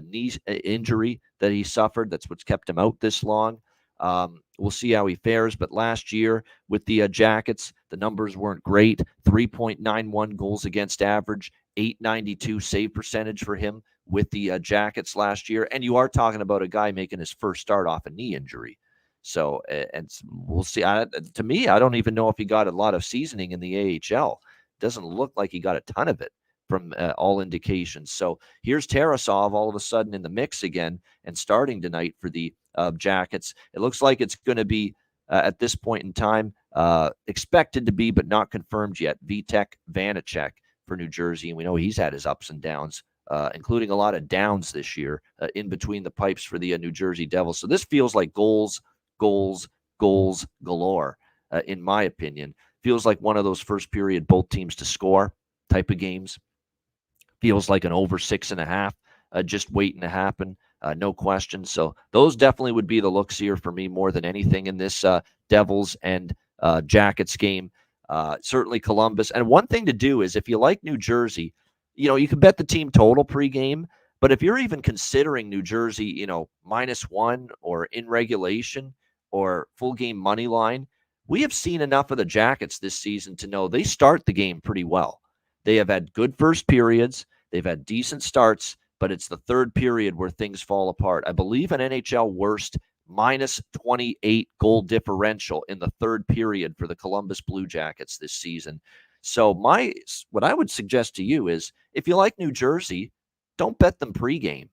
knee injury that he suffered. That's what's kept him out this long. We'll see how he fares. But last year with the Jackets, the numbers weren't great. 3.91 goals against average, 892 save percentage for him with the Jackets last year. And you are talking about a guy making his first start off a knee injury. So, and we'll see. To me, I don't even know if he got a lot of seasoning in the AHL. Doesn't look like he got a ton of it from all indications. So here's Tarasov all of a sudden in the mix again and starting tonight for the Jackets. It looks like it's going to be, at this point in time, expected to be, but not confirmed yet, Vitek Vanacek for New Jersey. And we know he's had his ups and downs, including a lot of downs this year in between the pipes for the New Jersey Devils. So this feels like goals galore, in my opinion. Feels like one of those first period both teams to score type of games. Feels like an over 6.5 just waiting to happen. No question. So those definitely would be the looks here for me more than anything in this Devils and Jackets game. Certainly Columbus. And one thing to do is if you like New Jersey, you can bet the team total pregame. But if you're even considering New Jersey, -1 or in regulation or full game money line, we have seen enough of the Jackets this season to know they start the game pretty well. They have had good first periods. They've had decent starts, but it's the third period where things fall apart. I believe an NHL worst -28 goal differential in the third period for the Columbus Blue Jackets this season. So what I would suggest to you is if you like New Jersey, don't bet them pregame.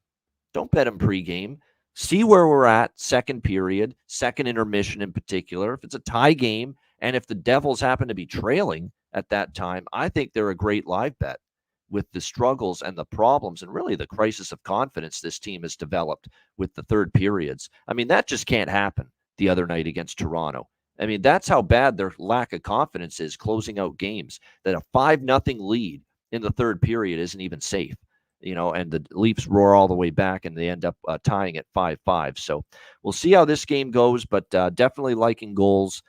Don't bet them pregame. See where we're at, second period, second intermission in particular. If it's a tie game, and if the Devils happen to be trailing at that time, I think they're a great live bet with the struggles and the problems and really the crisis of confidence this team has developed with the third periods. I mean, that just can't happen the other night against Toronto. I mean, that's how bad their lack of confidence is closing out games, that a 5-0 lead in the third period isn't even safe. And the Leafs roar all the way back and they end up tying at 5-5. So we'll see how this game goes, but definitely liking goals.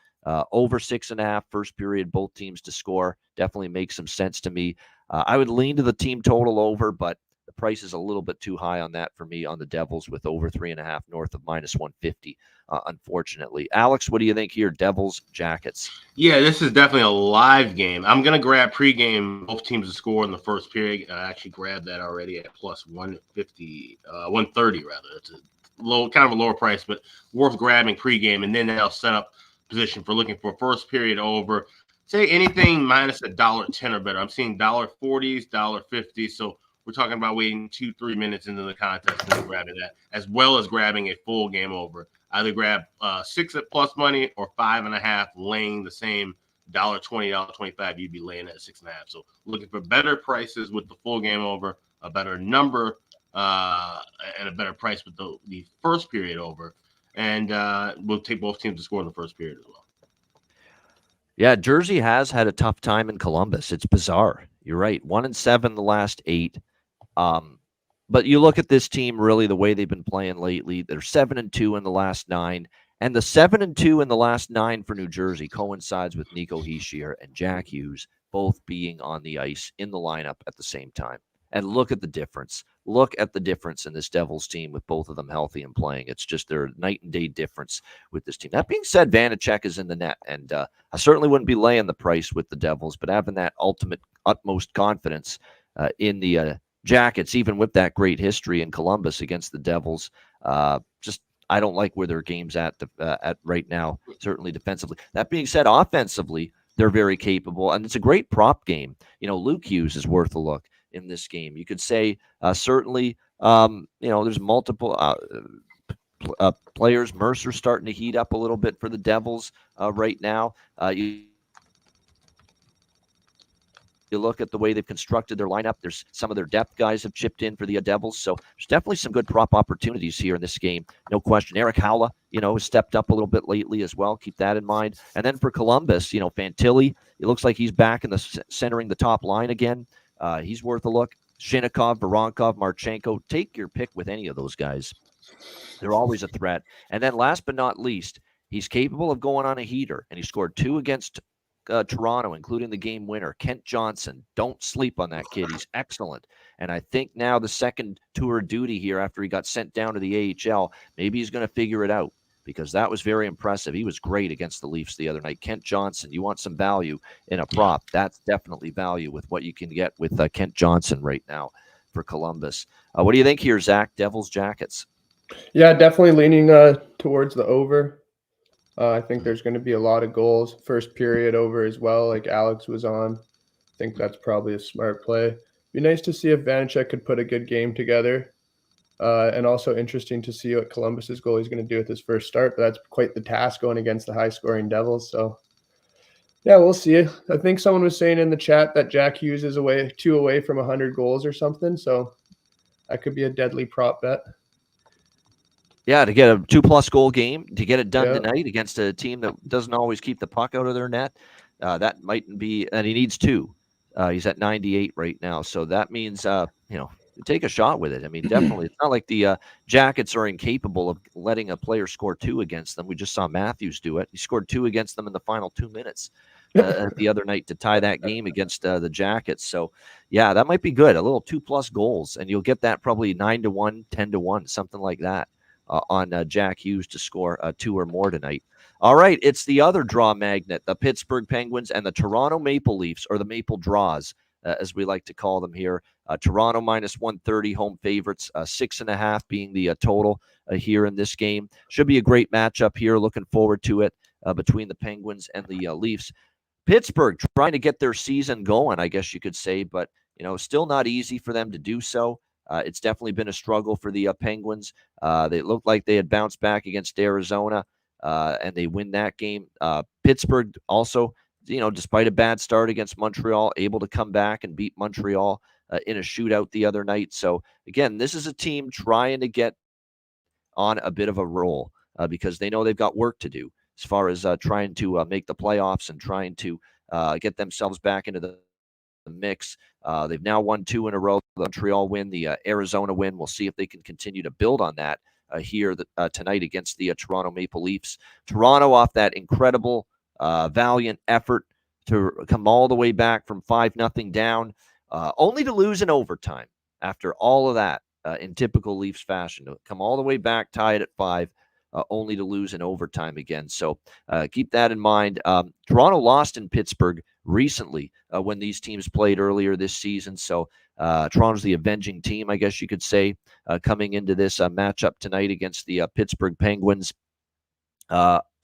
Over 6.5 first period, both teams to score definitely makes some sense to me. I would lean to the team total over, but The price is a little bit too high on that for me on the Devils with over 3.5 north of -150, unfortunately. Alex, what do you think here? Devils, Jackets. Yeah, this is definitely a live game. I'm going to grab pregame, both teams to score in the first period. I actually grabbed that already at plus 150, 130 rather. It's a kind of a lower price, but worth grabbing pregame. And then that'll set up position for looking for first period over. Say anything minus $1.10 or better. I'm seeing $1.40s, $1.50. So we're talking about waiting 2-3 minutes into the contest and then grabbing that, as well as grabbing a full game over. Either grab 6 at plus money or 5.5, laying the same $1.20, $1.25 you'd be laying at 6.5. So looking for better prices with the full game over, a better number, and a better price with the first period over. And we'll take both teams to score in the first period as well. Yeah, Jersey has had a tough time in Columbus. It's bizarre. You're right. 1-7 the last 8. But you look at this team, really, the way they've been playing lately. They're 7-2 in the last 9. And the 7-2 in the last 9 for New Jersey coincides with Nico Hischier and Jack Hughes both being on the ice in the lineup at the same time. And look at the difference. Look at the difference in this Devils team with both of them healthy and playing. It's just their night and day difference with this team. That being said, Vanacek is in the net, and I certainly wouldn't be laying the price with the Devils, but having that utmost confidence in the Jackets, even with that great history in Columbus against the Devils, just I don't like where their game's at right now, certainly defensively. That being said, offensively, they're very capable, and it's a great prop game. Luke Hughes is worth a look in this game. You could say certainly, there's multiple players. Mercer's starting to heat up a little bit for the Devils right now. You look at the way they've constructed their lineup. There's some of their depth guys have chipped in for the Devils. So there's definitely some good prop opportunities here in this game. No question. Eric Howla, has stepped up a little bit lately as well. Keep that in mind. And then for Columbus, Fantilli, it looks like he's back in the centering the top line again. He's worth a look. Shinnikov, Voronkov, Marchenko. Take your pick with any of those guys. They're always a threat. And then last but not least, he's capable of going on a heater. And he scored 2 against Toronto, including the game winner, Kent Johnson. Don't sleep on that kid. He's excellent. And I think now the second tour of duty here after he got sent down to the AHL, maybe he's going to figure it out because that was very impressive. He was great against the Leafs the other night. Kent Johnson, you want some value in a prop. That's definitely value with what you can get with Kent Johnson right now for Columbus. What do you think here, Zach? Devils, Jackets? Yeah, definitely leaning towards the over. I think there's going to be a lot of goals. First period over as well, like Alex was on. I think that's probably a smart play. Be nice to see if Vanacek could put a good game together. And also interesting to see what Columbus's goalie is going to do with his first start. But that's quite the task going against the high-scoring Devils. So, yeah, we'll see. I think someone was saying in the chat that Jack Hughes is 2 away from 100 goals or something. So that could be a deadly prop bet. Yeah, to get a 2+ goal game, to get it done tonight against a team that doesn't always keep the puck out of their net, that might be, and he needs 2. He's at 98 right now, so that means, take a shot with it. I mean, definitely. It's not like the Jackets are incapable of letting a player score 2 against them. We just saw Matthews do it. He scored 2 against them in the final 2 minutes the other night to tie that game against the Jackets. So, yeah, that might be good. A little 2+ goals, and you'll get that probably 9-1, 10-1, something like that. On Jack Hughes to score 2 or more tonight. All right, it's the other draw magnet, the Pittsburgh Penguins and the Toronto Maple Leafs, or the Maple Draws, as we like to call them here. Toronto -130 home favorites, 6.5 being the total here in this game. Should be a great matchup here. Looking forward to it between the Penguins and the Leafs. Pittsburgh trying to get their season going, I guess you could say, but still not easy for them to do so. It's definitely been a struggle for the Penguins. They looked like they had bounced back against Arizona, and they win that game. Pittsburgh also, despite a bad start against Montreal, able to come back and beat Montreal in a shootout the other night. So, again, this is a team trying to get on a bit of a roll because they know they've got work to do as far as trying to make the playoffs and trying to get themselves back into the mix. They've now won 2 in a row. The Montreal win, the Arizona win. We'll see if they can continue to build on that here tonight against the Toronto Maple Leafs. Toronto off that incredible, valiant effort to come all the way back from 5-0 down, only to lose in overtime. after all of that in typical Leafs fashion, to come all the way back, tie it at 5, only to lose in overtime again. So keep that in mind. Toronto lost in Pittsburgh recently when these teams played earlier this season. So Toronto's the avenging team, I guess you could say, coming into this matchup tonight against the Pittsburgh Penguins.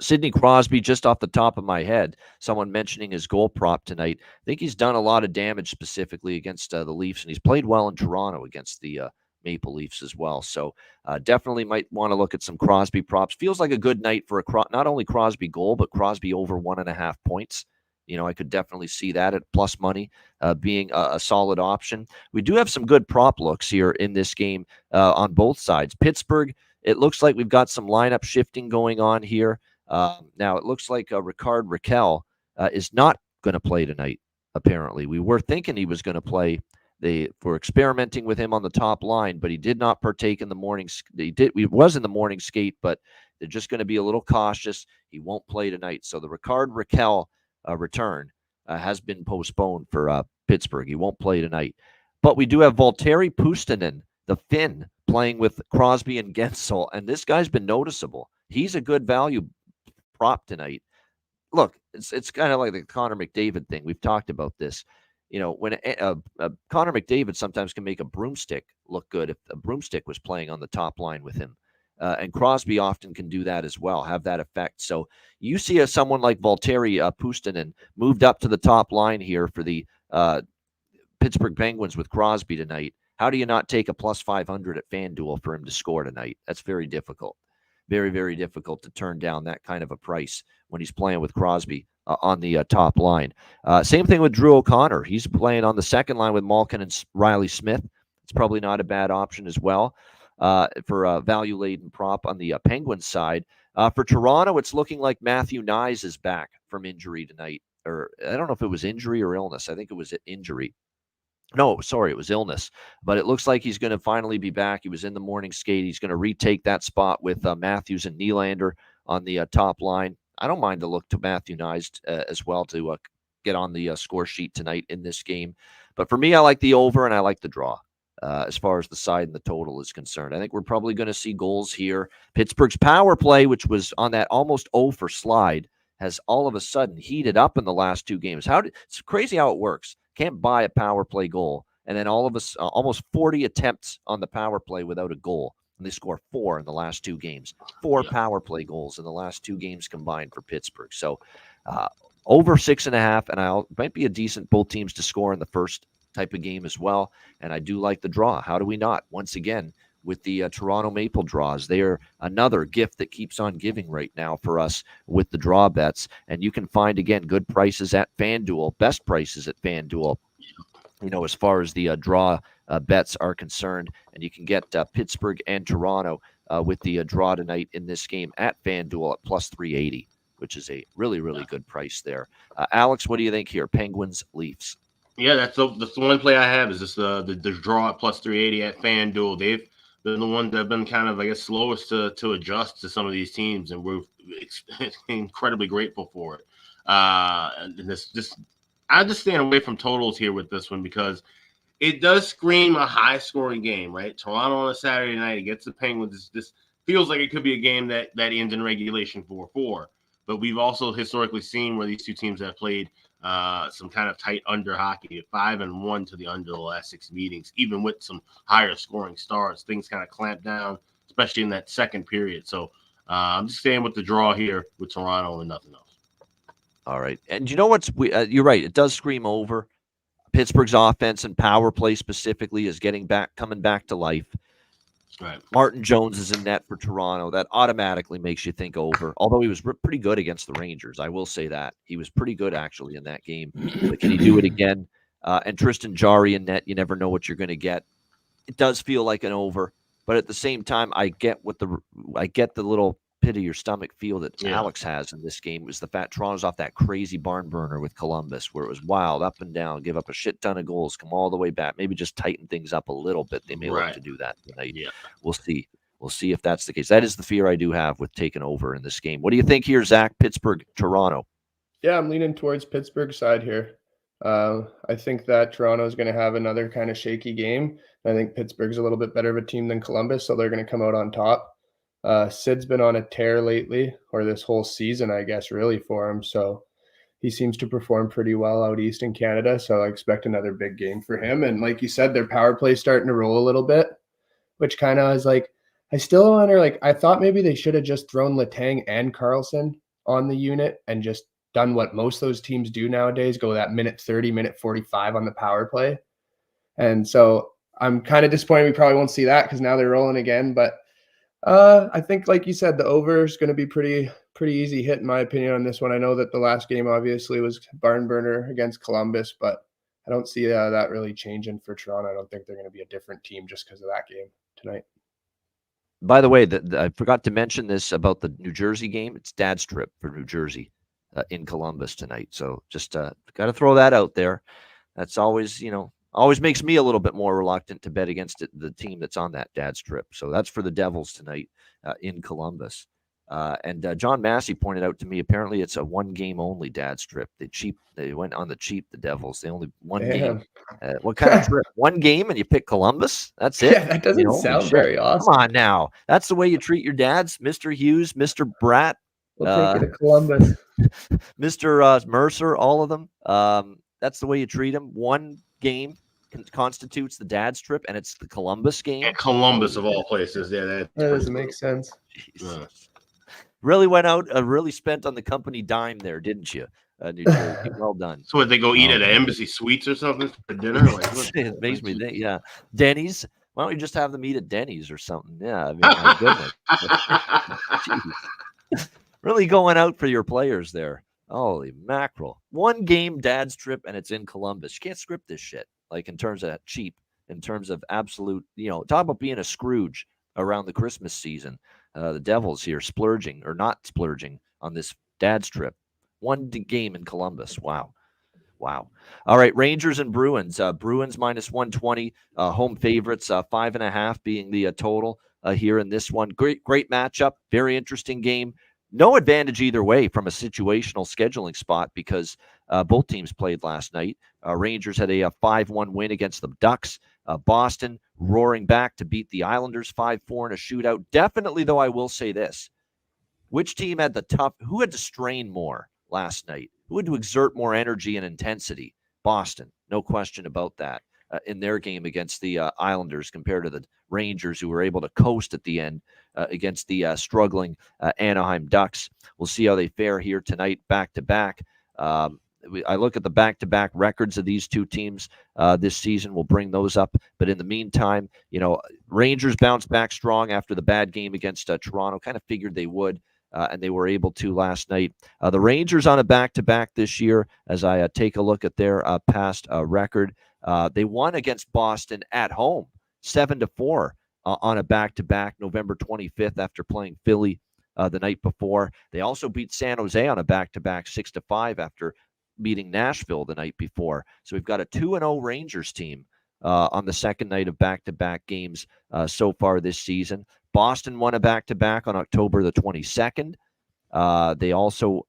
Sidney Crosby, just off the top of my head, someone mentioning his goal prop tonight. I think he's done a lot of damage specifically against the Leafs, and he's played well in Toronto against the Maple Leafs as well. So definitely might want to look at some Crosby props. Feels like a good night for not only Crosby goal, but Crosby over 1.5 points. I could definitely see that at plus money being a solid option. We do have some good prop looks here in this game on both sides. Pittsburgh, it looks like we've got some lineup shifting going on here. Now, it looks like Ricard Raquel is not going to play tonight, apparently. We were thinking he was going to play. They were experimenting with him on the top line, but he did not partake in the morning. He was in the morning skate, but they're just going to be a little cautious. He won't play tonight. So the Ricard Raquel return has been postponed for Pittsburgh. He won't play tonight. But we do have Valtteri Puustinen, the Finn, playing with Crosby and Gensel, and this guy's been noticeable. He's a good value prop tonight. Look, it's kind of like the Connor McDavid thing. We've talked about this. When Connor McDavid sometimes can make a broomstick look good if a broomstick was playing on the top line with him. And Crosby often can do that as well, have that effect. So you see someone like Valtteri Puustinen moved up to the top line here for the Pittsburgh Penguins with Crosby tonight. How do you not take a plus 500 at FanDuel for him to score tonight? That's very difficult. Very, very difficult to turn down that kind of a price when he's playing with Crosby on the top line. Same thing with Drew O'Connor. He's playing on the second line with Malkin and Riley Smith. It's probably not a bad option as well for a value-laden prop on the Penguins side. For Toronto, it's looking like Matthew Knies is back from injury tonight. Or I don't know if it was injury or illness. I think it was injury. No, sorry, it was illness. But it looks like he's going to finally be back. He was in the morning skate. He's going to retake that spot with Matthews and Nylander on the top line. I don't mind to look to Matthew Knies as well to get on the score sheet tonight in this game. But for me, I like the over and I like the draw as far as the side and the total is concerned. I think we're probably going to see goals here. Pittsburgh's power play, which was on that almost 0 for slide, has all of a sudden heated up in the last 2 games. It's crazy how it works. Can't buy a power play goal, and then all of us almost 40 attempts on the power play without a goal, and they score 4 in the last 2 games. 4 power play goals in the last 2 games combined for Pittsburgh. So over 6.5, and might be a decent both teams to score in the first type of game as well. And I do like the draw. How do we not? Once again, with the Toronto Maple draws, they are another gift that keeps on giving right now for us with the draw bets. And you can find, again, good prices at FanDuel, best prices at FanDuel, as far as the draw bets are concerned. And you can get Pittsburgh and Toronto with the draw tonight in this game at FanDuel at plus 380, which is a really, really good price there. Alex, what do you think here? Penguins, Leafs. Yeah, that's the one play I have is just the draw at plus 380 at FanDuel. They've been the ones that have been kind of, I guess, slowest to adjust to some of these teams, and we're incredibly grateful for it. And I just stand away from totals here with this one because it does scream a high-scoring game, right? Toronto on a Saturday night against the Penguins. This feels like it could be a game that ends in regulation 4-4. But we've also historically seen where these two teams have played some kind of tight under hockey, 5-1 to the under the last 6 meetings, even with some higher scoring starts. Things kind of clamp down, especially in that second period. So I'm just staying with the draw here with Toronto and nothing else. All right. And you know what's you're right. It does scream over. Pittsburgh's offense and power play specifically is coming back to life. Right. Martin Jones is in net for Toronto. That automatically makes you think over. Although he was pretty good against the Rangers, I will say that he was pretty good actually in that game. But can he do it again? And Tristan Jarry in net, you never know what you're going to get. It does feel like an over, but at the same time, I get the little pit of your stomach feel that Alex has in this game. Was the fact Toronto's off that crazy barn burner with Columbus, where it was wild up and down, give up a shit ton of goals, come all the way back, maybe just tighten things up a little bit. They may look to do that tonight. Yeah. We'll see. We'll see if that's the case. That is the fear I do have with taking over in this game. What do you think here, Zach? Pittsburgh, Toronto. Yeah, I'm leaning towards Pittsburgh side here. I think that Toronto is going to have another kind of shaky game. I think Pittsburgh's a little bit better of a team than Columbus, so they're going to come out on top. Sid's been on a tear lately, or this whole season, I guess, really for him. So he seems to perform pretty well out east in Canada. So I expect another big game for him. And like you said, their power play starting to roll a little bit, which kind of is like, I still wonder, like, I thought maybe they should have just thrown Letang and Carlson on the unit and just done what most of those teams do nowadays, go that minute 30, minute 45 on the power play. And so I'm kind of disappointed we probably won't see that because now they're rolling again. But I think, like you said, the over is going to be pretty easy hit, in my opinion, on this one. I know that the last game obviously was barn burner against Columbus, but I don't see that really changing for Toronto. I don't think they're going to be a different team just because of that game tonight. By the way, I forgot to mention this about the New Jersey game. It's Dad's trip for New Jersey in Columbus tonight. So just got to throw that out there. That's always, always makes me a little bit more reluctant to bet against the team that's on that Dad's trip. So that's for the Devils tonight in Columbus. And John Massey pointed out to me, apparently it's a one-game only Dad's trip. They went on the cheap, the Devils. They only one game. What kind of trip? One game and you pick Columbus? That's it? Yeah, that doesn't sound very awesome. Come on now. That's the way you treat your dads, Mr. Hughes, Mr. Bratt. We'll take it to Columbus. Mr. Mercer, all of them. That's the way you treat them. One game constitutes the Dad's trip, and it's the Columbus game. And Columbus, of all places. Yeah, that doesn't make sense. Really went out, really spent on the company dime there, didn't you? New Jersey. Well done. So would they go eat at an Embassy Suites or something for dinner? It makes me think, yeah. Denny's. Why don't you just have them eat at Denny's or something? Yeah, I mean, my goodness. Really going out for your players there. Holy mackerel. One game Dad's trip, and it's in Columbus. You can't script this shit, like in terms of cheap, in terms of absolute, talk about being a Scrooge around the Christmas season. The Devils here splurging or not splurging on this Dad's trip. One game in Columbus. Wow. All right, Rangers and Bruins. Bruins minus 120. Home favorites, 5.5 being the total here in this one. Great matchup. Very interesting game. No advantage either way from a situational scheduling spot because both teams played last night. Rangers had a 5-1 win against the Ducks. Boston roaring back to beat the Islanders 5-4 in a shootout. Definitely, though, I will say this. Which team had who had to strain more last night? Who had to exert more energy and intensity? Boston, no question about that, in their game against the Islanders compared to the Rangers, who were able to coast at the end against the struggling Anaheim Ducks. We'll see how they fare here tonight, back-to-back. I look at the back-to-back records of these two teams this season. We'll bring those up. But in the meantime, Rangers bounced back strong after the bad game against Toronto. Kind of figured they would. And they were able to last night. The Rangers on a back-to-back this year, as I take a look at their past record, they won against Boston at home, 7-4 on a back-to-back November 25th after playing Philly the night before. They also beat San Jose on a back-to-back 6-5 after beating Nashville the night before. So we've got a 2-0 Rangers team on the second night of back-to-back games so far this season. Boston won a back-to-back on October the 22nd. They also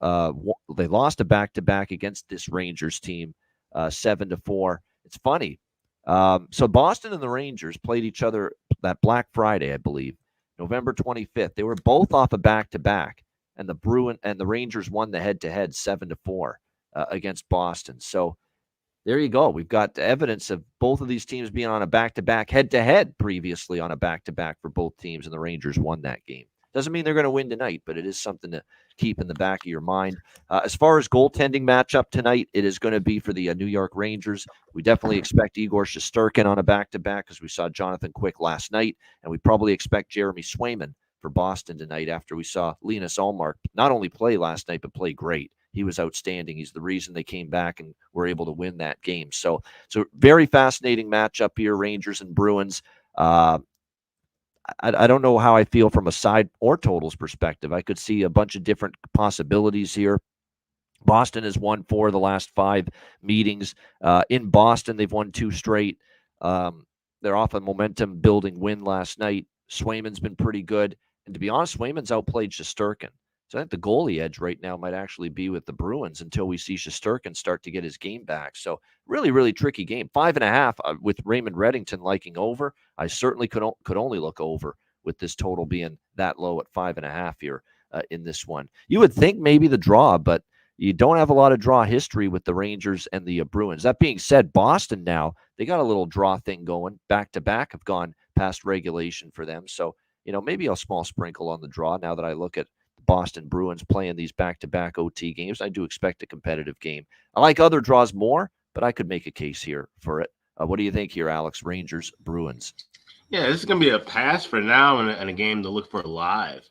they lost a back-to-back against this Rangers team, 7-4. It's funny. So Boston and the Rangers played each other that Black Friday, I believe, November 25th. They were both off a back-to-back, and the Rangers won the head-to-head 7-4 against Boston. So there you go. We've got evidence of both of these teams being on a back-to-back, head-to-head previously on a back-to-back for both teams, and the Rangers won that game. Doesn't mean they're going to win tonight, but it is something to keep in the back of your mind. As far as goaltending matchup tonight, it is going to be for the New York Rangers. We definitely expect Igor Shesterkin on a back-to-back because we saw Jonathan Quick last night, and we probably expect Jeremy Swayman for Boston tonight after we saw Linus Ullmark not only play last night, but play great. He was outstanding. He's the reason they came back and were able to win that game. So very fascinating matchup here, Rangers and Bruins. I don't know how I feel from a side or totals perspective. I could see a bunch of different possibilities here. Boston has won 4 of the last 5 meetings. In Boston, they've won 2 straight. They're off a momentum-building win last night. Swayman's been pretty good. And to be honest, Swayman's outplayed Shesterkin. So I think the goalie edge right now might actually be with the Bruins until we see Shesterkin start to get his game back. So really, really tricky game. 5.5 with Raymond Reddington liking over. I certainly could only look over with this total being that low at 5.5 here in this one. You would think maybe the draw, but you don't have a lot of draw history with the Rangers and the Bruins. That being said, Boston now, they got a little draw thing going. Back-to-back have gone past regulation for them. So, maybe a small sprinkle on the draw now that I look at Boston Bruins playing these back-to-back OT games. I do expect a competitive game. I like other draws more, but I could make a case here for it. What do you think here, Alex? Rangers, Bruins. Yeah, this is going to be a pass for now and a game to look for live.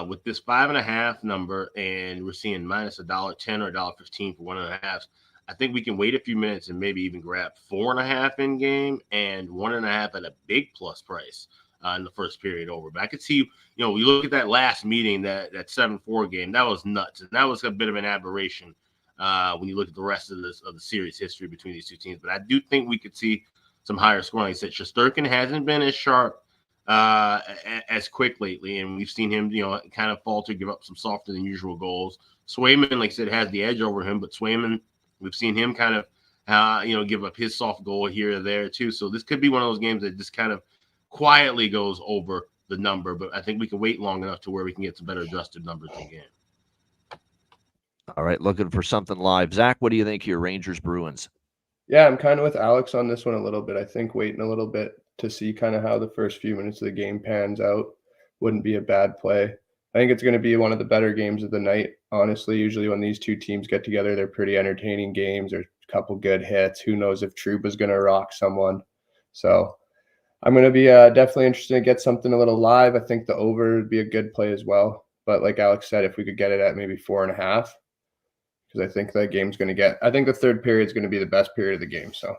With this 5.5 number, and we're seeing minus $1.10 or $1.15 for 1.5. I think we can wait a few minutes and maybe even grab 4.5 in game and 1.5 at a big plus price in the first period over. But I could see, we look at that last meeting, that 7-4 game, that was nuts, and that was a bit of an aberration when you look at the rest of the series history between these two teams. But I do think we could see some higher scoring. Like I said, Shesterkin hasn't been as sharp as quick lately, and we've seen him, kind of falter, give up some softer than usual goals. Swayman, like I said, has the edge over him, but Swayman, we've seen him kind of, give up his soft goal here or there too. So this could be one of those games that just kind of quietly goes over the number, but I think we can wait long enough to where we can get some better adjusted numbers in game. All right, looking for something live. Zach, what do you think here, Rangers, Bruins? Yeah, I'm kind of with Alex on this one a little bit. I think waiting a little bit to see kind of how the first few minutes of the game pans out wouldn't be a bad play. I think it's going to be one of the better games of the night. Honestly, usually when these two teams get together, they're pretty entertaining games. There's a couple good hits. Who knows if Trouba's going to rock someone. So I'm going to be definitely interested to get something a little live. I think the over would be a good play as well. But like Alex said, if we could get it at maybe 4.5, because I think that game's going to I think the third period is going to be the best period of the game. So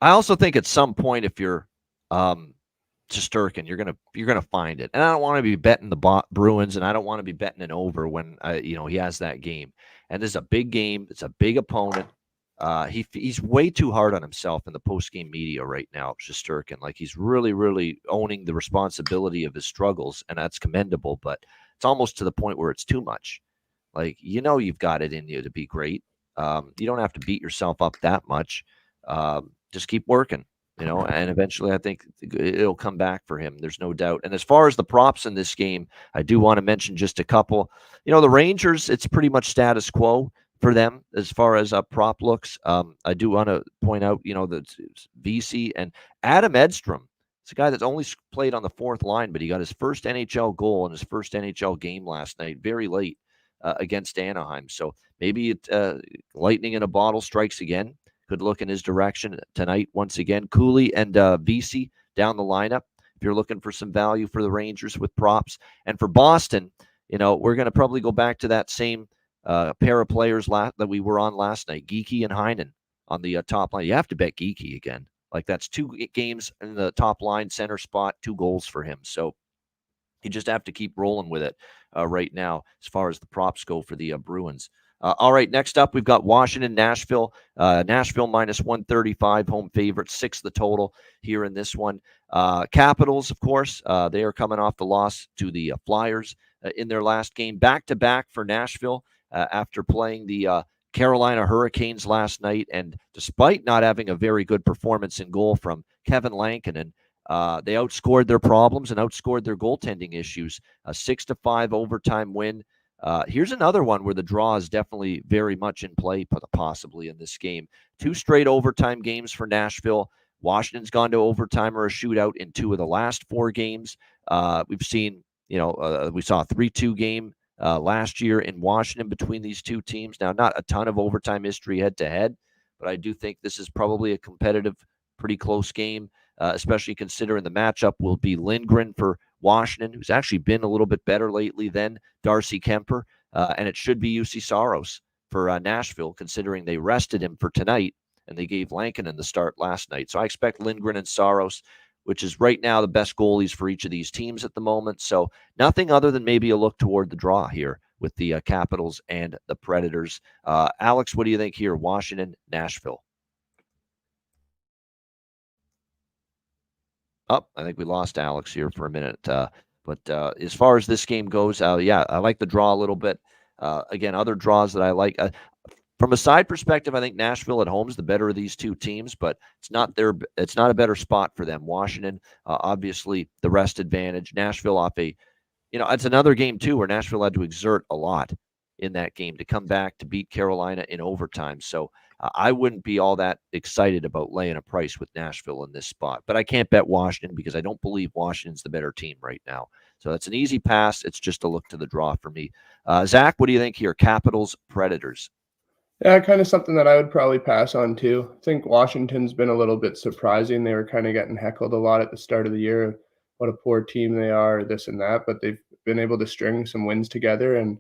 I also think at some point, if you're Shesterkin, you're gonna find it. And I don't want to be betting the Bruins, and I don't want to be betting an over when he has that game. And this is a big game. It's a big opponent. He's way too hard on himself in the post-game media right now, Shesterkin. Like, he's really, really owning the responsibility of his struggles, and that's commendable. But it's almost to the point where it's too much. Like, you've got it in you to be great. You don't have to beat yourself up that much. Just keep working, and eventually I think it'll come back for him. There's no doubt. And as far as the props in this game, I do want to mention just a couple. The Rangers, it's pretty much status quo for them as far as prop looks. I do want to point out, that VC and Adam Edstrom. It's a guy that's only played on the fourth line, but he got his first NHL goal in his first NHL game last night, very late against Anaheim. So maybe lightning in a bottle strikes again. Could look in his direction tonight once again. Cooley and VC down the lineup if you're looking for some value for the Rangers with props. And for Boston, we're going to probably go back to that same pair of players that we were on last night, Geekie and Heinen on the top line. You have to bet Geekie again. Like, that's 2 games in the top line center spot, 2 goals for him. So you just have to keep rolling with it right now as far as the props go for the Bruins. All right, next up, we've got Washington, Nashville. Nashville minus 135, home favorite, 6 the total here in this one. Capitals, of course, they are coming off the loss to the Flyers in their last game. Back-to-back for Nashville after playing the Carolina Hurricanes last night. And despite not having a very good performance in goal from Kevin Lankinen, they outscored their problems and outscored their goaltending issues. A 6-5 overtime win. Here's another one where the draw is definitely very much in play, possibly in this game. 2 straight overtime games for Nashville. Washington's gone to overtime or a shootout in 2 of the last 4 games. We've seen, we saw a 3-2 game last year in Washington between these 2 teams. Now, not a ton of overtime history head-to-head, but I do think this is probably a competitive, pretty close game, especially considering the matchup will be Lindgren for Washington, who's actually been a little bit better lately than Darcy Kemper, and it should be UC Saros for Nashville, considering they rested him for tonight and they gave Lankinen the start last night. So I expect Lindgren and Saros, which is right now the best goalies for each of these teams at the moment. So nothing other than maybe a look toward the draw here with the Capitals and the Predators. Alex, what do you think here? Washington, Nashville. I think we lost Alex here for a minute. But as far as this game goes, yeah, I like the draw a little bit. Again, other draws that I like. From a side perspective, I think Nashville at home is the better of these two teams, but it's not a better spot for them. Washington, obviously, the rest advantage. Nashville off it's another game too where Nashville had to exert a lot in that game to come back to beat Carolina in overtime. So I wouldn't be all that excited about laying a price with Nashville in this spot, but I can't bet Washington because I don't believe Washington's the better team right now. So that's an easy pass. It's just a look to the draw for me. Zach, what do you think here? Capitals, Predators. Yeah, kind of something that I would probably pass on too. I think Washington's been a little bit surprising. They were kind of getting heckled a lot at the start of the year. What a poor team they are, this and that, but they've been able to string some wins together, and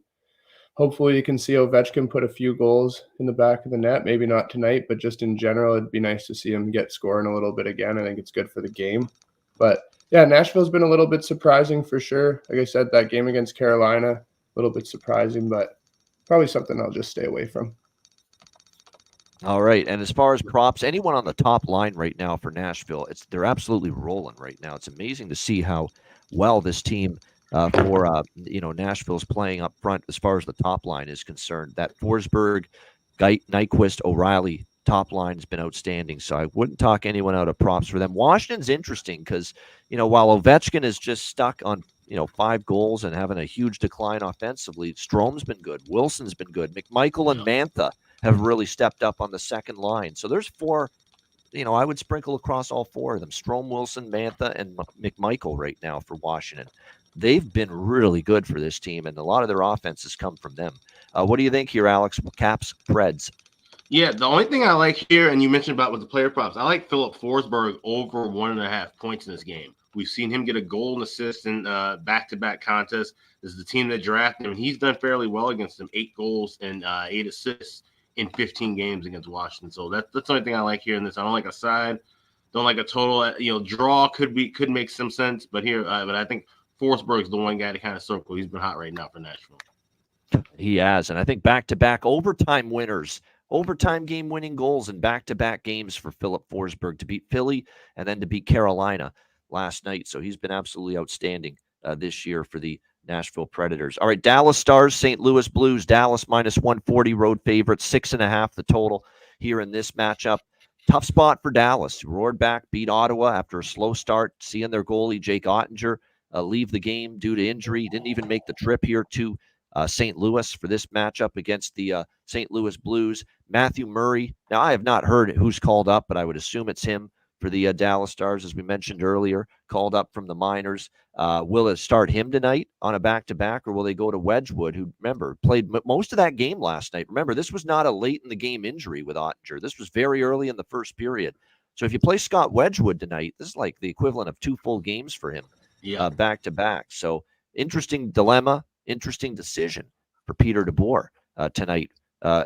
hopefully you can see Ovechkin put a few goals in the back of the net. Maybe not tonight, but just in general, it'd be nice to see him get scoring a little bit again. I think it's good for the game. But yeah, Nashville's been a little bit surprising for sure. Like I said, that game against Carolina, a little bit surprising, but probably something I'll just stay away from. All right. And as far as props, anyone on the top line right now for Nashville, they're absolutely rolling right now. It's amazing to see how well this team Nashville's playing up front as far as the top line is concerned. That Forsberg, Nyquist, O'Reilly top line has been outstanding. So I wouldn't talk anyone out of props for them. Washington's interesting because, while Ovechkin is just stuck on 5 goals and having a huge decline offensively, Strome's been good. Wilson's been good. McMichael and Mantha have really stepped up on the second line. So there's 4, I would sprinkle across all 4 of them. Strome, Wilson, Mantha, and McMichael right now for Washington. They've been really good for this team, and a lot of their offenses come from them. What do you think here, Alex? Caps, Preds. Yeah, the only thing I like here, and you mentioned about with the player props, I like Philip Forsberg over 1.5 points in this game. We've seen him get a goal and assist in back-to-back contests. This is the team that drafted him, and he's done fairly well against them. 8 goals and 8 assists in 15 games against Washington. So that's the only thing I like here in this. I don't like a side, don't like a total. Draw could make some sense, but I think Forsberg's the one guy to kind of circle. He's been hot right now for Nashville. He has, and I think back-to-back overtime winners, overtime game-winning goals in back-to-back games for Philip Forsberg to beat Philly and then to beat Carolina last night. So he's been absolutely outstanding this year for the Nashville Predators. All right, Dallas Stars, St. Louis Blues. Dallas -140 road favorite, 6.5 the total here in this matchup. Tough spot for Dallas. Roared back, beat Ottawa after a slow start, seeing their goalie Jake Ottinger leave the game due to injury. Didn't even make the trip here to St. Louis for this matchup against the St. Louis Blues. Matthew Murray. Now, I have not heard who's called up, but I would assume it's him for the Dallas Stars, as we mentioned earlier, called up from the minors. Will it start him tonight on a back-to-back, or will they go to Wedgwood, who, remember, played most of that game last night? Remember, this was not a late-in-the-game injury with Ottinger. This was very early in the first period. So if you play Scott Wedgwood tonight, this is like the equivalent of 2 full games for him back-to-back. So interesting dilemma, interesting decision for Peter DeBoer tonight,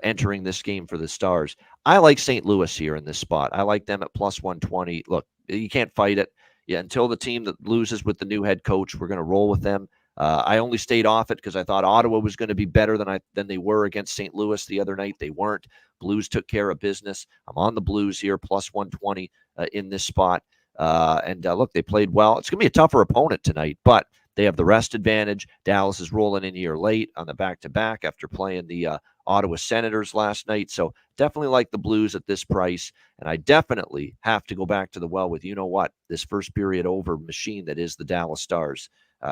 entering this game for the Stars. I like St. Louis here in this spot. I like them at +120. Look, you can't fight it. Yeah, until the team that loses with the new head coach, we're going to roll with them. I only stayed off it because I thought Ottawa was going to be better than they were against St. Louis the other night. They weren't. Blues took care of business. I'm on the Blues here, +120 in this spot. Look, they played well. It's going to be a tougher opponent tonight, but they have the rest advantage. Dallas is rolling in here late on the back-to-back after playing the Ottawa Senators last night. So definitely like the Blues at this price. And I definitely have to go back to the well with, this first period over machine that is the Dallas Stars.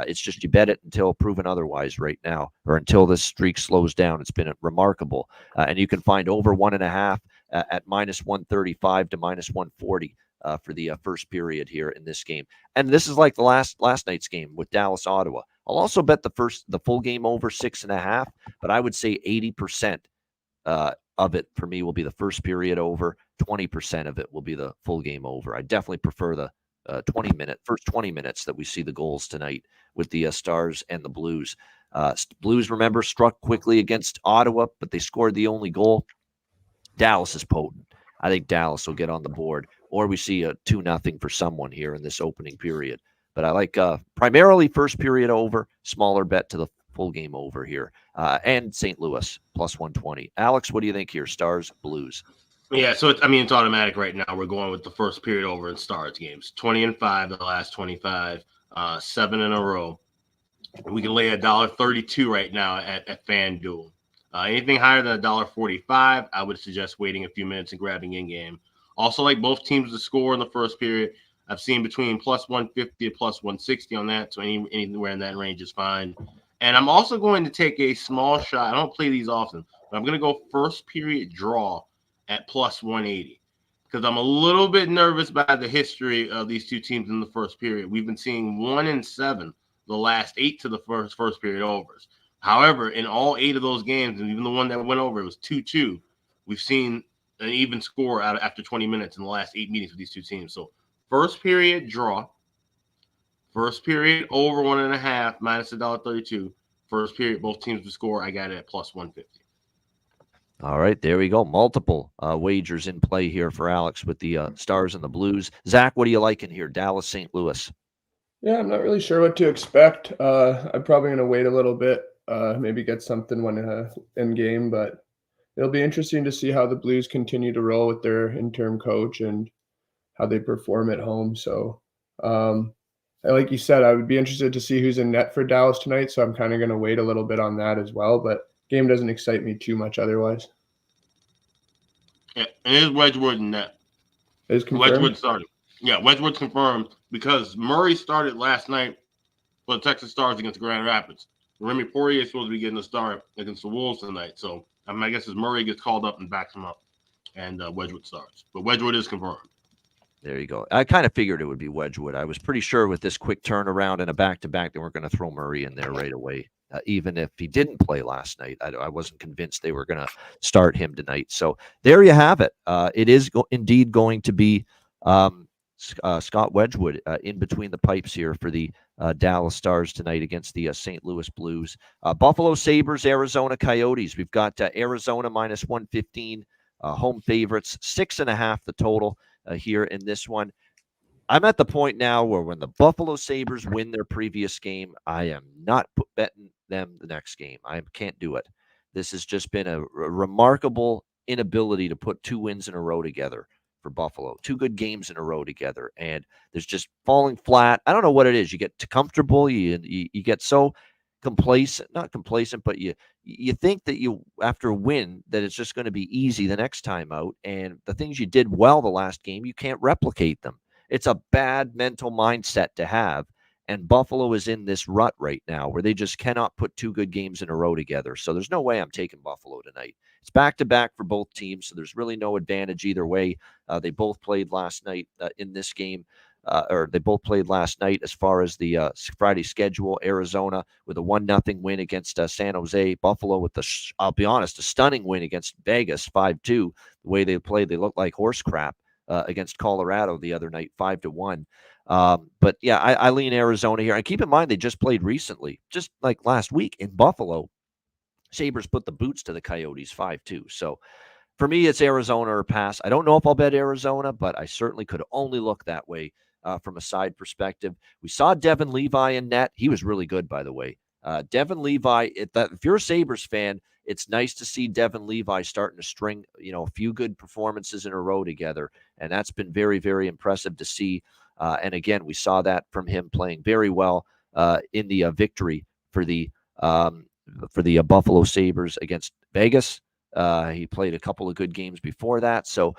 It's just you bet it until proven otherwise right now, or until this streak slows down. It's been remarkable. And you can find over 1.5 at -135 to -140. For the first period here in this game. And this is like the last night's game with Dallas Ottawa. I'll also bet the full game over 6.5, but I would say 80% of it for me will be the first period over. 20% of it will be the full game over. I definitely prefer the first 20 minutes that we see the goals tonight with the Stars and the Blues. Blues, remember, struck quickly against Ottawa, but they scored the only goal. Dallas is potent. I think Dallas will get on the board, or we see a 2-0 for someone here in this opening period. But I like primarily first period over, smaller bet to the full game over here, and St. Louis +120. Alex, what do you think here? Stars, Blues. Yeah, so it's automatic right now. We're going with the first period over in Stars games. 20-5 the last 25, 7 in a row. We can lay $1.32 right now at FanDuel. Anything higher than $1.45, I would suggest waiting a few minutes and grabbing in game. Also, like both teams to score in the first period. I've seen between plus 150 to plus 160 on that, so anywhere in that range is fine. And I'm also going to take a small shot. I don't play these often, but I'm going to go first period draw at plus 180 because I'm a little bit nervous by the history of these two teams in the first period. We've been seeing 1-7 the last 8 to the first period overs. However, in all 8 of those games, and even the one that went over, it was 2-2. We've seen an even score after 20 minutes in the last 8 meetings with these two teams. So first period draw, first period over 1.5 minus $1.32. First period, both teams to score. I got it at plus 150. All right, there we go. Multiple wagers in play here for Alex with the Stars and the Blues. Zach, what are you liking here? Dallas, St. Louis. Yeah, I'm not really sure what to expect. I'm probably going to wait a little bit, maybe get something when in game, but it'll be interesting to see how the Blues continue to roll with their interim coach and how they perform at home. So, like you said, I would be interested to see who's in net for Dallas tonight. So I'm kind of going to wait a little bit on that as well. But game doesn't excite me too much otherwise. Yeah, and it is Wedgwood in net. Is confirmed? Wedgwood started. Yeah, Wedgwood's confirmed because Murray started last night for the Texas Stars against Grand Rapids. Remy Poirier is supposed to be getting a start against the Wolves tonight. So my guess is Murray gets called up and backs him up, and Wedgwood starts. But Wedgwood is confirmed. There you go. I kind of figured it would be Wedgwood. I was pretty sure with this quick turnaround and a back-to-back, they weren't going to throw Murray in there right away. Even if he didn't play last night, I wasn't convinced they were going to start him tonight. So there you have it. It is indeed going to be Scott Wedgwood in between the pipes here for the Dallas Stars tonight against the St. Louis Blues. Buffalo Sabres, Arizona Coyotes. We've got Arizona minus 115, home favorites, 6.5 the total here in this one. I'm at the point now where when the Buffalo Sabres win their previous game, I am not betting them the next game. I can't do it. This has just been a remarkable inability to put 2 wins in a row together for Buffalo. 2 good games in a row together, and there's just falling flat. I don't know what it is. You get too comfortable. You get so complacent, not complacent, but you think that you after a win that it's just going to be easy the next time out, and the things you did well the last game, you can't replicate them. It's a bad mental mindset to have, and Buffalo is in this rut right now where they just cannot put 2 good games in a row together. So there's no way I'm taking Buffalo tonight. It's back-to-back for both teams, so there's really no advantage either way. They both played last night in this game, or they both played last night as far as the Friday schedule. Arizona with a 1-0 win against San Jose. Buffalo with I'll be honest, a stunning win against Vegas, 5-2. The way they played, they looked like horse crap against Colorado the other night, 5-1. But yeah, I lean Arizona here. And keep in mind, they just played recently, just like last week in Buffalo. Sabres put the boots to the Coyotes 5-2. So for me, it's Arizona or pass. I don't know if I'll bet Arizona, but I certainly could only look that way from a side perspective. We saw Devin Levi in net. He was really good, by the way. Devin Levi, if you're a Sabres fan, it's nice to see Devin Levi starting to string, a few good performances in a row together. And that's been very, very impressive to see. And again, we saw that from him playing very well in the victory for the Buffalo Sabres against Vegas. He played a couple of good games before that. So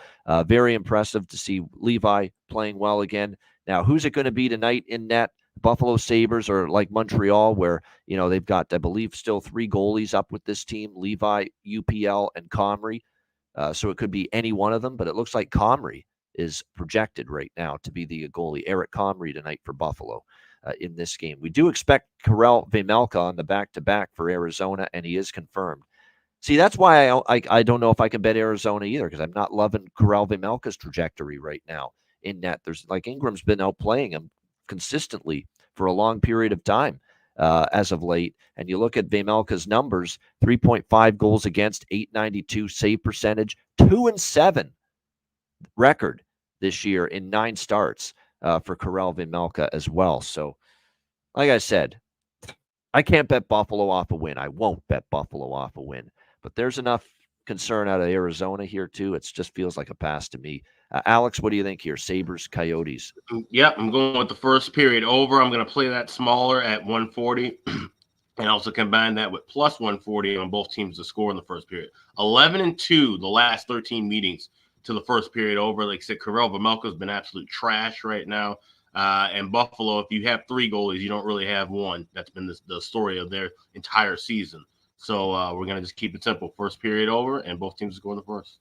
very impressive to see Levi playing well again. Now, who's it going to be tonight in net? Buffalo Sabres or like Montreal, where, they've got, I believe, still 3 goalies up with this team, Levi, UPL, and Comrie. So it could be any one of them, but it looks like Comrie is projected right now to be the goalie. Eric Comrie tonight for Buffalo in this game. We do expect Karel Vejmelka on the back-to-back for Arizona, and he is confirmed. See, that's why I don't know if I can bet Arizona either, because I'm not loving Karel Vejmelka's trajectory right now in net. There's Ingram's been outplaying him consistently for a long period of time as of late. And you look at Vejmelka's numbers, 3.5 goals against, .892 save percentage, 2-7 record this year in 9 starts for Karel Vejmelka as well. So, like I said, I can't bet Buffalo off a win. I won't bet Buffalo off a win. But there's enough concern out of Arizona here, too. It just feels like a pass to me. Alex, what do you think here? Sabres, Coyotes? Yep, I'm going with the first period over. I'm going to play that smaller at 140. And also combine that with plus 140 on both teams to score in the first period. 11-2 the last 13 meetings to the first period over. Like I said, Karel Vejmelka's been absolute trash right now. And Buffalo, if you have 3 goalies, you don't really have one. That's been the story of their entire season. So we're going to just keep it simple. First period over, and both teams score the first.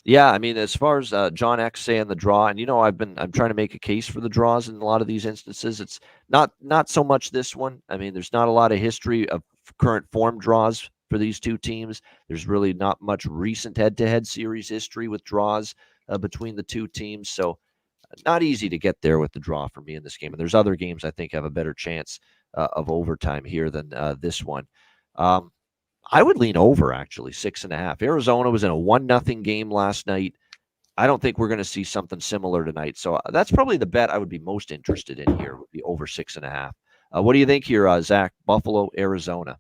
Yeah, I mean, as far as John X saying the draw, and I'm trying to make a case for the draws in a lot of these instances. It's not so much this one. I mean, there's not a lot of history of current form draws for these two teams. There's really not much recent head-to-head series history with draws between the two teams. So not easy to get there with the draw for me in this game. And there's other games I think have a better chance of overtime here than this one. I would lean over, actually, 6.5. Arizona was in a 1-0 game last night. I don't think we're going to see something similar tonight. So that's probably the bet I would be most interested in here, would be over 6.5. What do you think here, Zach? Buffalo, Arizona.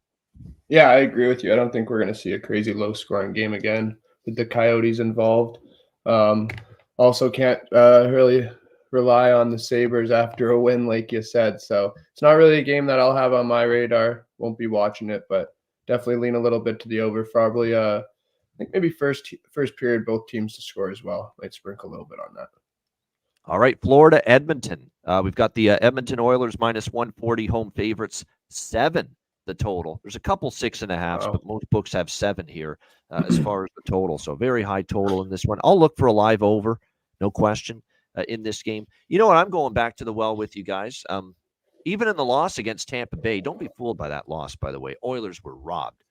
Yeah, I agree with you. I don't think we're going to see a crazy low-scoring game again with the Coyotes involved. Also can't really rely on the Sabres after a win, like you said. So it's not really a game that I'll have on my radar. Won't be watching it, but definitely lean a little bit to the over. Probably, I think maybe first period, both teams to score as well. Might sprinkle a little bit on that. All right, Florida, Edmonton. We've got the Edmonton Oilers minus 140 home favorites, 7 the total. There's a couple 6.5s, but most books have 7 here as far as the total. So very high total in this one. I'll look for a live over, no question, in this game. You know what? I'm going back to the well with you guys. Even in the loss against Tampa Bay, don't be fooled by that loss, by the way. Oilers were robbed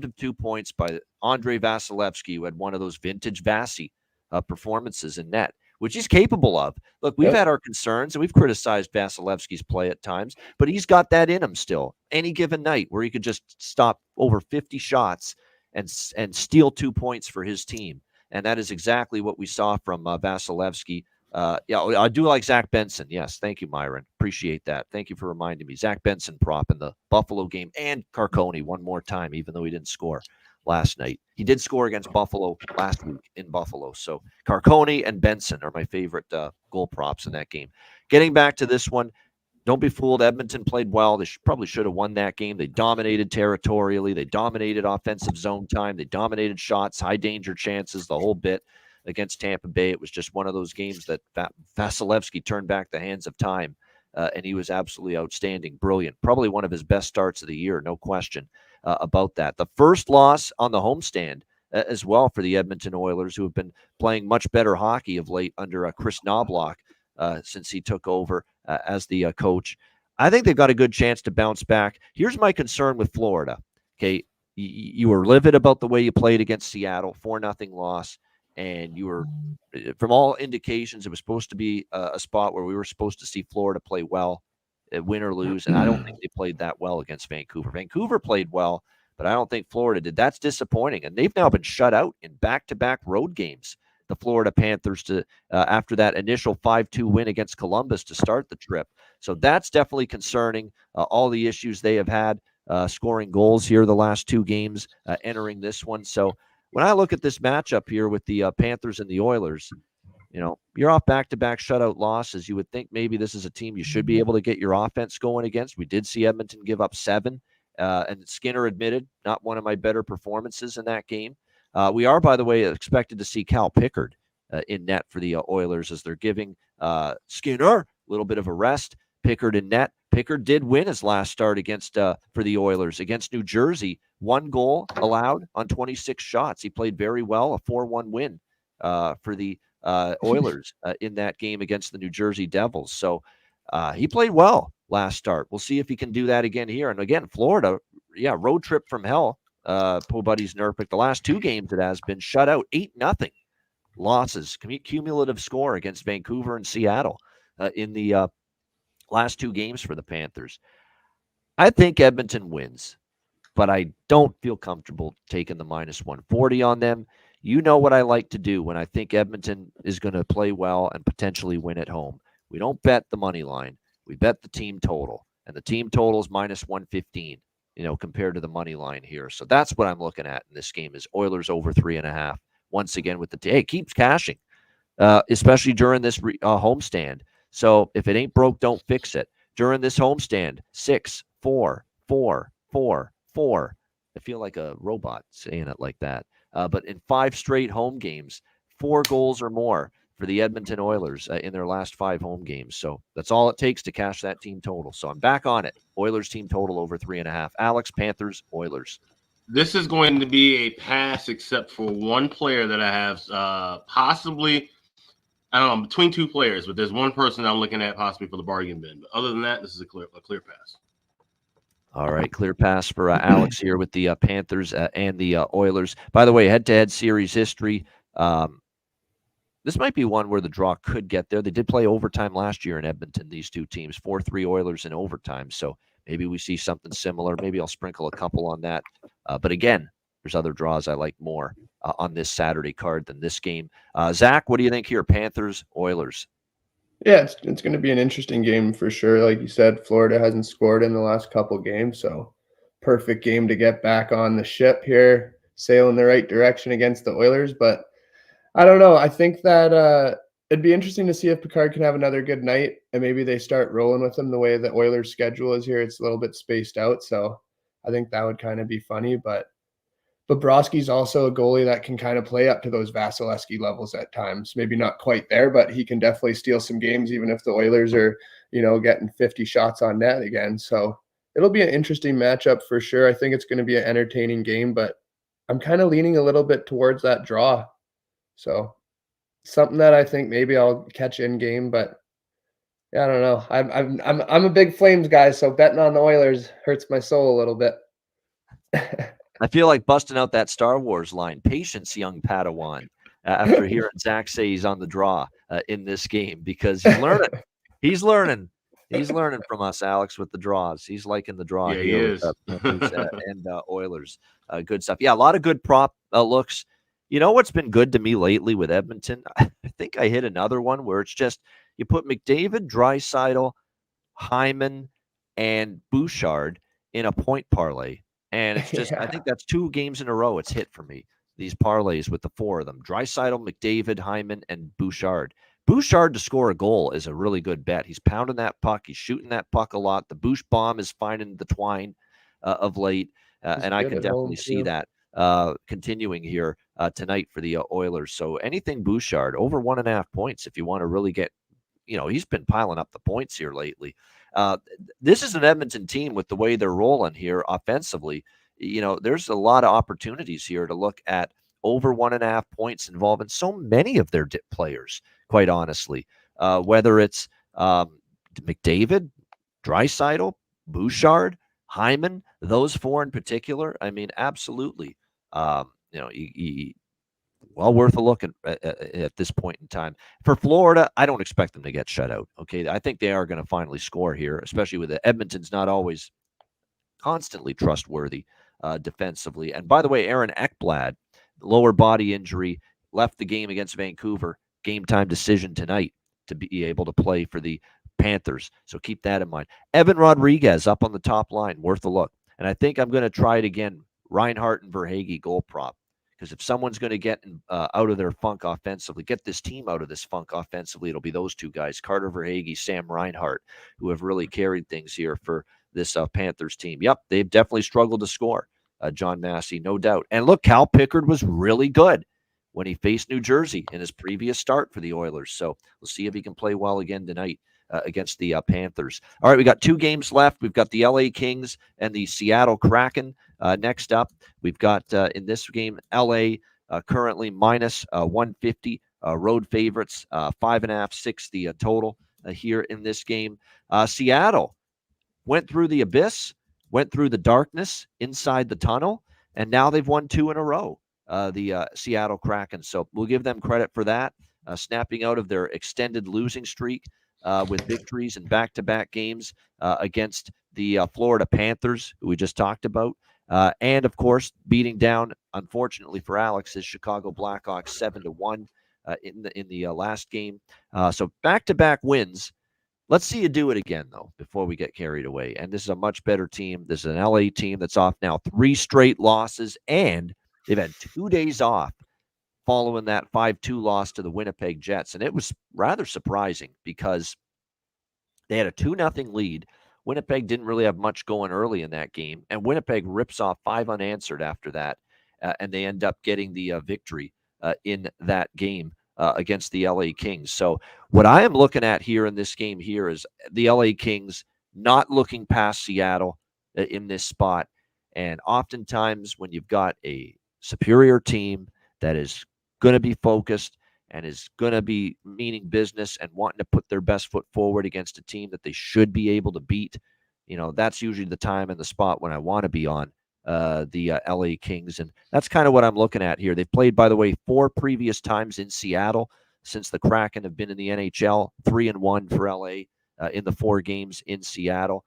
of 2 points by Andrei Vasilevsky, who had one of those vintage Vasi performances in net, which he's capable of. Look, we've had our concerns, and we've criticized Vasilevsky's play at times, but he's got that in him still. Any given night where he could just stop over 50 shots and steal 2 points for his team. And that is exactly what we saw from Vasilevsky. Yeah, I do like Zach Benson. Yes, thank you, Myron. Appreciate that. Thank you for reminding me. Zach Benson prop in the Buffalo game, and Carcone one more time, even though he didn't score last night. He did score against Buffalo last week in Buffalo. So Carcone and Benson are my favorite goal props in that game. Getting back to this one, don't be fooled. Edmonton played well. They probably should have won that game. They dominated territorially. They dominated offensive zone time. They dominated shots, high danger chances, the whole bit. Against Tampa Bay, it was just one of those games that Vasilevsky turned back the hands of time, and he was absolutely outstanding, brilliant. Probably one of his best starts of the year, no question about that. The first loss on the homestand as well for the Edmonton Oilers, who have been playing much better hockey of late under Chris Knobloch since he took over as the coach. I think they've got a good chance to bounce back. Here's my concern with Florida. Okay, you were livid about the way you played against Seattle, 4-0 loss. And you were, from all indications, it was supposed to be a spot where we were supposed to see Florida play well, win or lose. And I don't think they played that well against Vancouver. Vancouver played well, but I don't think Florida did. That's disappointing. And they've now been shut out in back-to-back road games, the Florida Panthers, after that initial 5-2 win against Columbus to start the trip. So that's definitely concerning. All the issues they have had scoring goals here the last 2 games, entering this one. So when I look at this matchup here with the Panthers and the Oilers, you're off back-to-back shutout losses. You would think maybe this is a team you should be able to get your offense going against. We did see Edmonton give up 7, and Skinner admitted not one of my better performances in that game. We are, by the way, expected to see Cal Pickard in net for the Oilers as they're giving Skinner a little bit of a rest. Pickard in net. Pickard did win his last start against for the Oilers against New Jersey. 1 goal allowed on 26 shots. He played very well, a 4-1 win for the Oilers in that game against the New Jersey Devils. So he played well last start. We'll see if he can do that again here. And again, Florida, road trip from hell. Poor buddy's Nurkic. The last 2 games it has been shut out, 8-0 losses, cumulative score against Vancouver and Seattle in the last 2 games for the Panthers. I think Edmonton wins, but I don't feel comfortable taking the minus 140 on them. You know what I like to do when I think Edmonton is going to play well and potentially win at home. We don't bet the money line. We bet the team total, and the team total is minus 115, compared to the money line here. So that's what I'm looking at in this game is Oilers over 3.5. Once again with the it keeps cashing, especially during this homestand. So if it ain't broke, don't fix it. During this homestand, 6, 4, 4, 4, 4. I feel like a robot saying it like that. But in 5 straight home games, 4 goals or more for the Edmonton Oilers in their last 5 home games. So that's all it takes to cash that team total. So I'm back on it. Oilers team total over 3.5. Alex, Panthers, Oilers. This is going to be a pass except for one player that I have possibly, I don't know, between 2 players, but there's one person I'm looking at possibly for the bargain bin. But other than that, this is a clear pass. All right, clear pass for Alex here with the Panthers and the Oilers. By the way, head-to-head series history. This might be one where the draw could get there. They did play overtime last year in Edmonton, these 2 teams, 4-3 Oilers in overtime. So maybe we see something similar. Maybe I'll sprinkle a couple on that. But again, there's other draws I like more on this Saturday card than this game. Zach, what do you think here? Panthers, Oilers? Yeah, it's going to be an interesting game for sure. Like you said, Florida hasn't scored in the last couple games, so perfect game to get back on the ship here, sail in the right direction against the Oilers. But I don't know. I think that it'd be interesting to see if Picard can have another good night, and maybe they start rolling with him the way the Oilers' schedule is here. It's a little bit spaced out, so I think that would kind of be funny. But Bobrovsky's also a goalie that can kind of play up to those Vasilevsky levels at times. Maybe not quite there, but he can definitely steal some games, even if the Oilers are, getting 50 shots on net again. So it'll be an interesting matchup for sure. I think it's going to be an entertaining game, but I'm kind of leaning a little bit towards that draw. So something that I think maybe I'll catch in game, but yeah, I don't know. I'm a big Flames guy, so betting on the Oilers hurts my soul a little bit. I feel like busting out that Star Wars line, patience, young Padawan, after hearing Zach say he's on the draw in this game, because he's learning. He's learning from us, Alex, with the draws. He's liking the draw Yeah, here he with, is. and Oilers. Good stuff. Yeah, a lot of good prop looks. You know what's been good to me lately with Edmonton? I think I hit another one where it's just you put McDavid, Draisaitl, Hyman, and Bouchard in a point parlay. And it's just, I think that's 2 games in a row it's hit for me, these parlays with the 4 of them. Draisaitl, McDavid, Hyman, and Bouchard. Bouchard to score a goal is a really good bet. He's pounding that puck. He's shooting that puck a lot. The Bouch bomb is finding the twine of late. And I can definitely see that continuing here tonight for the Oilers. So anything Bouchard, over 1.5 points if you want to really get, he's been piling up the points here lately. This is an Edmonton team with the way they're rolling here offensively. There's a lot of opportunities here to look at over 1.5 points involving so many of their players, quite honestly, whether it's McDavid, Draisaitl, Bouchard, Hyman, those 4 in particular. I mean, absolutely. Well worth a look at this point in time. For Florida, I don't expect them to get shut out. Okay, I think they are going to finally score here, especially with Edmonton's not always constantly trustworthy defensively. And by the way, Aaron Ekblad, lower body injury, left the game against Vancouver. Game time decision tonight to be able to play for the Panthers. So keep that in mind. Evan Rodriguez up on the top line, worth a look. And I think I'm going to try it again. Reinhart and Verhaeghe goal prop. Because if someone's going to get out of their funk offensively, get this team out of this funk offensively, it'll be those 2 guys, Carter Verhaeghe, Sam Reinhart, who have really carried things here for this Panthers team. Yep, they've definitely struggled to score, John Massey, no doubt. And look, Cal Pickard was really good when he faced New Jersey in his previous start for the Oilers. So we'll see if he can play well again tonight against the Panthers. All right, we got 2 games left. We've got the LA Kings and the Seattle Kraken. Next up, we've got in this game, LA currently minus 150, road favorites, 5.5, 6 the total here in this game. Seattle went through the abyss, went through the darkness inside the tunnel, and now they've won 2 in a row, the Seattle Kraken. So we'll give them credit for that, snapping out of their extended losing streak with victories in back-to-back games against the Florida Panthers, who we just talked about. And of course, beating down, unfortunately for Alex, his Chicago Blackhawks 7-1 in the last game. So back-to-back wins. Let's see you do it again, though, before we get carried away. And this is a much better team. This is an LA team that's off now 3 straight losses, and they've had 2 days off following that 5-2 loss to the Winnipeg Jets. And it was rather surprising because they had a 2-0 lead Winnipeg didn't really have much going early in that game, and Winnipeg rips off 5 unanswered after that, and they end up getting the victory in that game against the LA Kings. So what I am looking at here in this game here is the LA Kings not looking past Seattle in this spot. And oftentimes when you've got a superior team that is going to be focused and is going to be meaning business and wanting to put their best foot forward against a team that they should be able to beat, that's usually the time and the spot when I want to be on the LA Kings. And that's kind of what I'm looking at here. They've played, by the way, 4 previous times in Seattle since the Kraken have been in the NHL, 3-1 for LA in the 4 games in Seattle.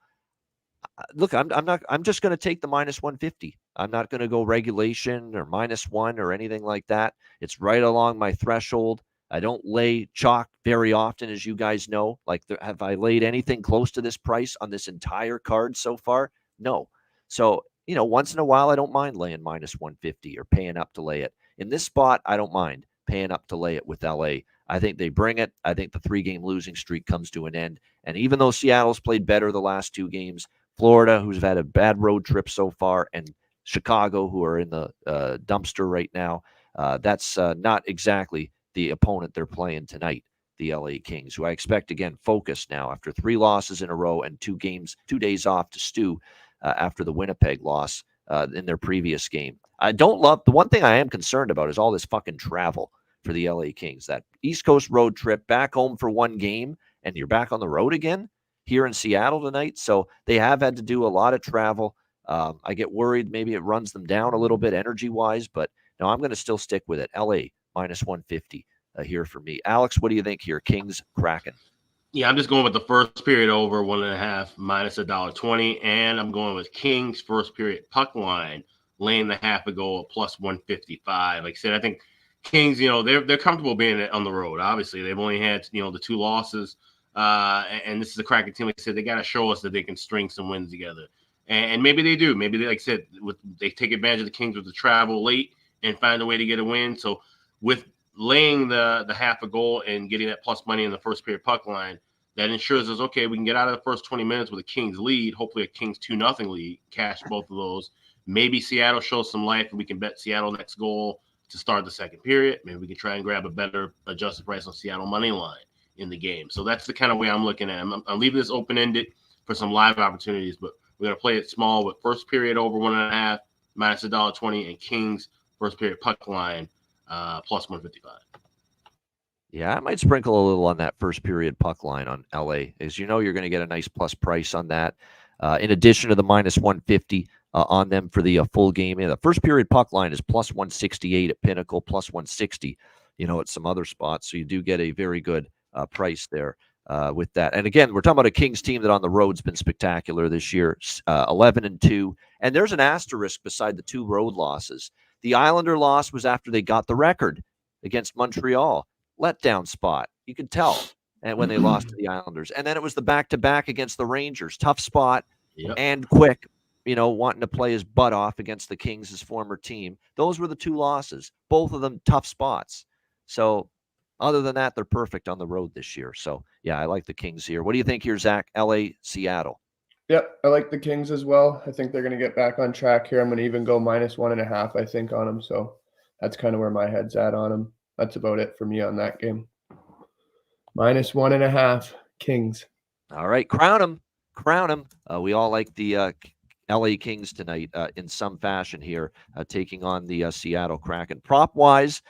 Look, I'm just going to take the -150. I'm not going to go regulation or -1 or anything like that. It's right along my threshold. I don't lay chalk very often, as you guys know. Like, have I laid anything close to this price on this entire card so far? No. So, once in a while, I don't mind laying -150 or paying up to lay it. In this spot, I don't mind paying up to lay it with LA. I think they bring it. I think the 3-game losing streak comes to an end. And even though Seattle's played better the last 2 games, Florida, who's had a bad road trip so far, and Chicago, who are in the dumpster right now, that's not exactly the opponent they're playing tonight, the LA Kings, who I expect, again, focused now after 3 losses in a row and 2 days off to stew after the Winnipeg loss in their previous game. I don't love – the one thing I am concerned about is all this fucking travel for the LA Kings. That East Coast road trip, back home for 1 game, and you're back on the road again here in Seattle tonight. So they have had to do a lot of travel. I get worried maybe it runs them down a little bit energy-wise, but no, I'm going to still stick with it. LA -150 here for me. Alex, what do you think here? Kings, Kraken. Yeah, I'm just going with the first period over 1.5 -$1.20, and I'm going with Kings first period puck line, laying the half a goal at +155. Like I said, I think Kings, they're comfortable being on the road. Obviously, they've only had the 2 losses. And this is a Kraken team. Like I said, they got to show us that they can string some wins together. And maybe they do. Maybe they, like I said, they take advantage of the Kings with the travel late and find a way to get a win. So with laying the half a goal and getting that plus money in the first period puck line, that ensures us, okay, we can get out of the first 20 minutes with a Kings lead, hopefully a Kings 2-0 lead, cash both of those. Maybe Seattle shows some life and we can bet Seattle next goal to start the second period. Maybe we can try and grab a better adjusted price on Seattle money line in the game. So that's the kind of way I'm looking at it. I'm leaving this open-ended for some live opportunities, but we're going to play it small with first period over 1.5 -$1.20 and Kings first period puck line +155. Yeah, I might sprinkle a little on that first period puck line on LA. As you know, you're going to get a nice plus price on that. In addition to the -150 on them for the full game. The first period puck line is +168 at Pinnacle, +160, at some other spots. So you do get a very good price there with that. And again, we're talking about a Kings team that on the road's been spectacular this year, 11-2. And there's an asterisk beside the 2 road losses. The Islander loss was after they got the record against Montreal. Letdown spot. You could tell. And when they lost to the Islanders. And then it was the back-to-back against the Rangers. Tough spot. Yep. And quick, wanting to play his butt off against the Kings, his former team. Those were the 2 losses. Both of them tough spots. So other than that, they're perfect on the road this year. So, yeah, I like the Kings here. What do you think here, Zach? LA, Seattle. Yep, I like the Kings as well. I think they're going to get back on track here. I'm going to even go -1.5, I think, on them. So that's kind of where my head's at on them. That's about it for me on that game. -1.5, Kings. All right, crown them. Crown them. We all like the LA Kings tonight in some fashion here, taking on the Seattle Kraken. Prop-wise,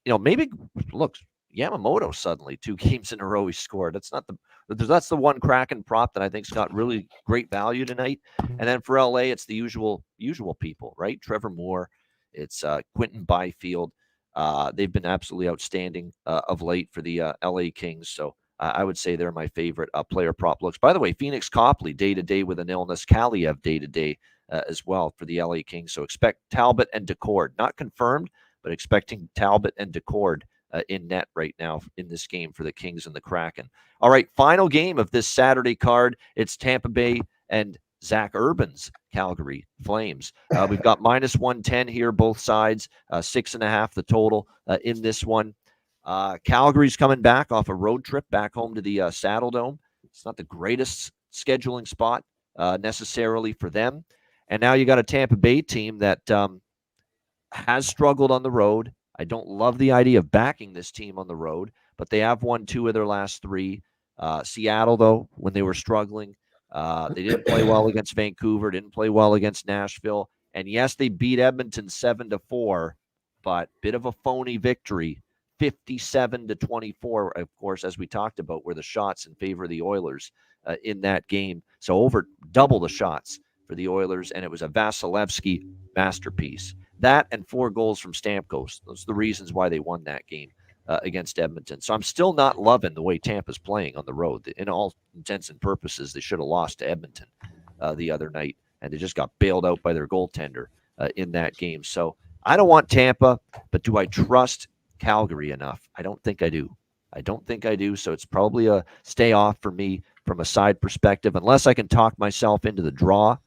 maybe, look, Yamamoto suddenly 2 games in a row he scored. That's the one Kraken prop that I think's got really great value tonight. And then for LA, it's the usual people, right? Trevor Moore, it's Quentin Byfield. They've been absolutely outstanding of late for the LA Kings. So I would say they're my favorite player prop looks. By the way, Phoenix Copley day-to-day with an illness. Kaliev day-to-day as well for the LA Kings. So expect Talbot and Decord. Not confirmed, but expecting Talbot and Decord in net right now in this game for the Kings and the Kraken. All right, final game of this Saturday card. It's Tampa Bay and Zach Urban's Calgary Flames. We've got -110 here, both sides, 6.5 the total in this one. Calgary's coming back off a road trip back home to the Saddle Dome. It's not the greatest scheduling spot necessarily for them. And now you got a Tampa Bay team that has struggled on the road. I don't love the idea of backing this team on the road, but they have won 2 of their last 3. Seattle, though, when they were struggling, they didn't play well against Vancouver, didn't play well against Nashville. And yes, they beat Edmonton 7-4, but bit of a phony victory, 57-24. Of course, as we talked about, were the shots in favor of the Oilers in that game. So over double the shots for the Oilers, and it was a Vasilevsky masterpiece. That and 4 goals from Stamkos. Those are the reasons why they won that game against Edmonton. So I'm still not loving the way Tampa's playing on the road. In all intents and purposes, they should have lost to Edmonton the other night, and they just got bailed out by their goaltender in that game. So I don't want Tampa, but do I trust Calgary enough? I don't think I do. So it's probably a stay off for me from a side perspective, unless I can talk myself into the draw.